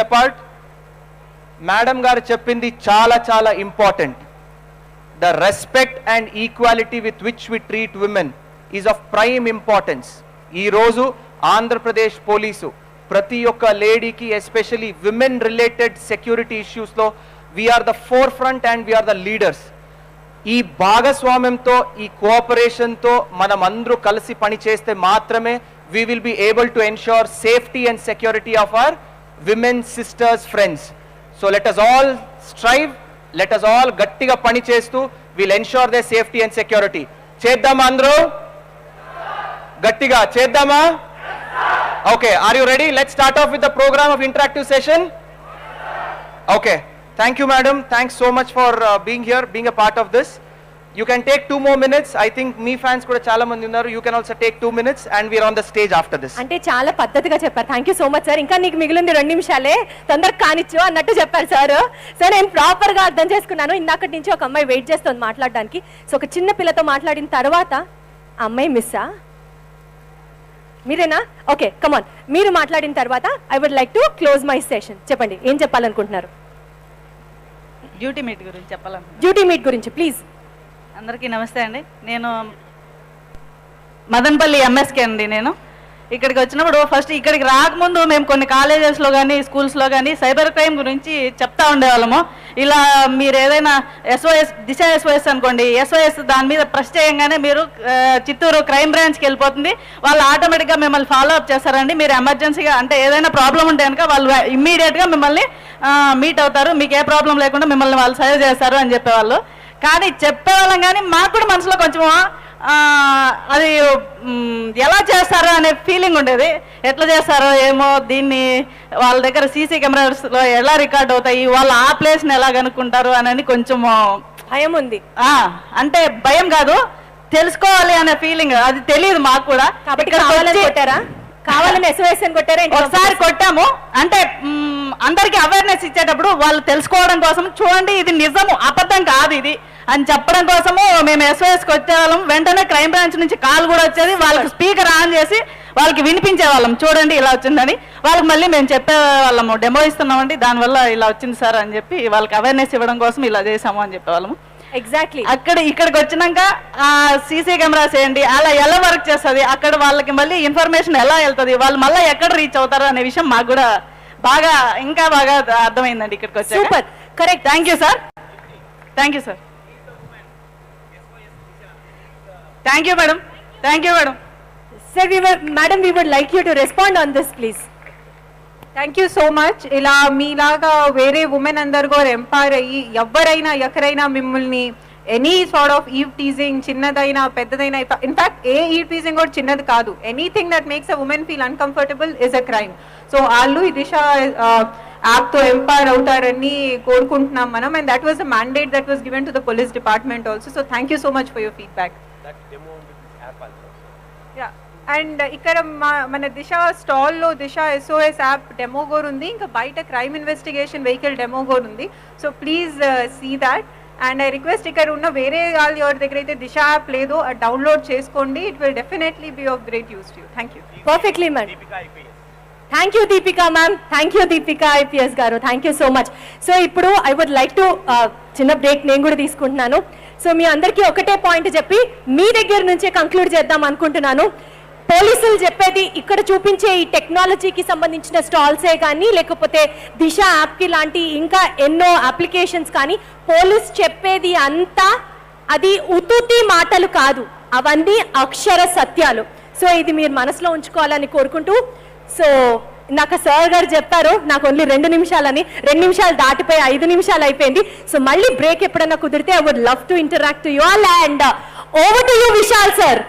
apart. Madam గారు చెప్పింది చాలా చాలా important. The respect and equality with which we treat women is of prime importance. ఈరోజు ఆంధ్రప్రదేశ్ పోలీసు ప్రతి ఒక్క లేడీకి, ఎస్పెషలీ విమెన్ రిలేటెడ్ సెక్యూరిటీ ఇష్యూస్లో we are the forefront and we are the leaders. ఈ భాగస్వామ్యంతో, ఈ కోఆపరేషన్తో మనం అందరూ కలిసి పనిచేస్తే మాత్రమే we will be able to ensure safety and security of our women, sisters, friends. So let us all strive, let us all gattiga pani chestu will ensure their safety and security. Cheddama andru? Gattiga cheddama? Okay, are you ready? Let's start off with the program of interactive session. Okay, thank you madam, thanks so much for being here, being a part of this. You can take 2 more minutes. I think me fans kuda chaala mandi unnaru. You can also take 2 minutes and we are on the stage after this. అంటే చాలా పద్ధతిగా చెప్పారు. Thank you so much sir. ఇంకా నీకు మిగిలింది 2 నిమిషాలే, తొందరగా కానిచ్చు అన్నట్టు చెప్పారు సార్. సో నేను ప్రాపర్గా అర్థం చేసుకున్నాను. ఇందాకటి నుంచి ఒక అమ్మాయి వెయిట్ చేస్తుంది మాట్లాడడానికి. సో ఒక చిన్న పిల్లతో మాట్లాడిన తర్వాత ఆ అమ్మాయి మిస్సా? మీరేనా? Okay, come on. మీరు మాట్లాడిన తర్వాత I would like to close my session. చెప్పండి, ఏం చెప్పాలనుకుంటున్నారు? డ్యూటీ మీట్ గురించి చెప్పాలనుకుంటున్నాను. డ్యూటీ మీట్ గురించి ప్లీజ్. అందరికీ నమస్తే అండి. నేను మదనపల్లి ఎంఎస్కే అండి. నేను ఇక్కడికి వచ్చినప్పుడు ఫస్ట్ ఇక్కడికి రాకముందు మేము కొన్ని కాలేజెస్లో కానీ స్కూల్స్లో కానీ సైబర్ క్రైమ్ గురించి చెప్తా ఉండేవాళ్ళము. ఇలా మీరు ఏదైనా SOS, దిశ SOS అనుకోండి, SOS దాని మీద ప్రెస్ చేయంగానే మీరు చిత్తూరు క్రైమ్ బ్రాంచ్కి వెళ్ళిపోతుంది. వాళ్ళు ఆటోమేటిక్గా మిమ్మల్ని ఫాలో అప్ చేస్తారండి. మీరు ఎమర్జెన్సీగా అంటే ఏదైనా ప్రాబ్లం ఉంటే కనుక వాళ్ళు ఇమ్మీడియట్గా మిమ్మల్ని మీట్ అవుతారు. మీకు ఏ ప్రాబ్లం లేకుండా మిమ్మల్ని వాళ్ళు సర్వ్ చేస్తారు అని చెప్పేవాళ్ళు. కానీ చెప్పేవాళ్ళం కానీ మాకు కూడా మనసులో కొంచెం అది ఎలా చేస్తారో అనే ఫీలింగ్ ఉండేది. ఎట్లా చేస్తారో ఏమో, దీన్ని వాళ్ళ దగ్గర సీసీ కెమెరాస్లో ఎలా రికార్డ్ అవుతాయి, వాళ్ళు ఆ ప్లేస్ని ఎలా కనుక్కుంటారు అని కొంచెం భయం ఉంది. అంటే భయం కాదు, తెలుసుకోవాలి అనే ఫీలింగ్. అది తెలియదు మాకు కూడా. కావాలని SOS అని కొట్టారా? ఒకసారి కొట్టాము. అంటే అందరికి అవేర్నెస్ ఇచ్చేటప్పుడు వాళ్ళు తెలుసుకోవడం కోసం, చూడండి ఇది నిజము, అబద్ధం కాదు ఇది అని చెప్పడం కోసము మేము SOSకి వచ్చేవాళ్ళం. వెంటనే క్రైమ్ బ్రాంచ్ నుంచి కాల్ కూడా వచ్చేది, వాళ్ళకి స్పీకర్ ఆన్ చేసి వాళ్ళకి వినిపించేవాళ్ళం, చూడండి ఇలా వచ్చిందని. వాళ్ళకి మళ్ళీ మేము చెప్పేవాళ్ళము, డెమో ఇస్తున్నామండి, దానివల్ల ఇలా వచ్చింది సార్ అని చెప్పి వాళ్ళకి అవేర్నెస్ ఇవ్వడం కోసం ఇలా చేసాము అని చెప్పేవాళ్ళము. ఎగ్జాక్ట్లీ. ఇక్కడికి వచ్చినాక సీసీ కెమెరాస్ వేయండి, అలా ఎలా వర్క్ చేస్తుంది, అక్కడ వాళ్ళకి మళ్ళీ ఇన్ఫర్మేషన్ ఎలా వెళ్తుంది, వాళ్ళు మళ్ళీ ఎక్కడ రీచ్ అవుతారు అనే విషయం మాకు కూడా ఇంకా బాగా అర్థమైందండి ఇక్కడికి వచ్చాక. Super, correct. Thank you sir. Thank you sir. Thank you madam. Thank you madam. Sir, madam, we would like you to respond on this, please. Thank you so much. ఇలా మీలాగా వేరే ఉమెన్ అందరు కూడా ఎంపవర్ అయ్యి ఎవరైనా ఎక్కడైనా మిమ్మల్ని any sort of eve teasing, చిన్నదైనా పెద్దదైనా, ఇన్ఫాక్ట్ ఏ ఈవ్ టీజింగ్ కూడా చిన్నది కాదు, anything that makes a women feel uncomfortable is a crime. So వాళ్ళు ఈ దిశ యాప్తో ఎంపవర్ అవుతారని కోరుకుంటున్నాం మనం. And that was the mandate that was given to the police department also. So thank you so much for your feedback. And ఇక్కడ మన దిశ స్టాల్లో దిశ SOS యాప్ డెమో కూడా ఉంది, ఇంకా బయట క్రైమ్ ఇన్వెస్టిగేషన్ వెహికల్ డెమో కూడా ఉంది. So please see that. And I request ఇక్కడ ఉన్న వేరే వాళ్ళు ఎవరి దగ్గర అయితే దిశ యాప్ లేదో అది డౌన్లోడ్ చేసుకోండి. It will definitely be of great use to you. Thank you. Perfectly ma'am. Thank you Deepika ma'am. Thank you Deepika IPS గారు. Thank you so much. So ఇప్పుడు ఐ వుడ్ లైక్ టు చిన్న బ్రేక్ నేను కూడా తీసుకుంటున్నాను. సో మీ అందరికీ ఒకటే పాయింట్ చెప్పి మీ దగ్గర నుంచే కంక్లూడ్ చేద్దాం అనుకుంటున్నాను. పోలీసులు చెప్పేది ఇక్కడ చూపించే ఈ టెక్నాలజీకి సంబంధించిన స్టాల్సే కానీ, లేకపోతే దిశ యాప్కి లాంటి ఇంకా ఎన్నో అప్లికేషన్స్ కానీ, పోలీస్ చెప్పేది అంతా అది ఉతుతి మాటలు కాదు, అవన్నీ అక్షర సత్యాలు. సో ఇది మీరు మనసులో ఉంచుకోవాలని కోరుకుంటూ, సో నాకు సార్ గారు చెప్పారు నాకు ఓన్లీ 2 నిమిషాలని, 2 నిమిషాలు దాటిపోయి 5 నిమిషాలు అయిపోయింది. సో మళ్ళీ బ్రేక్ ఎప్పుడన్నా కుదిరితే I would love to interact you all and over to you Vishal sir.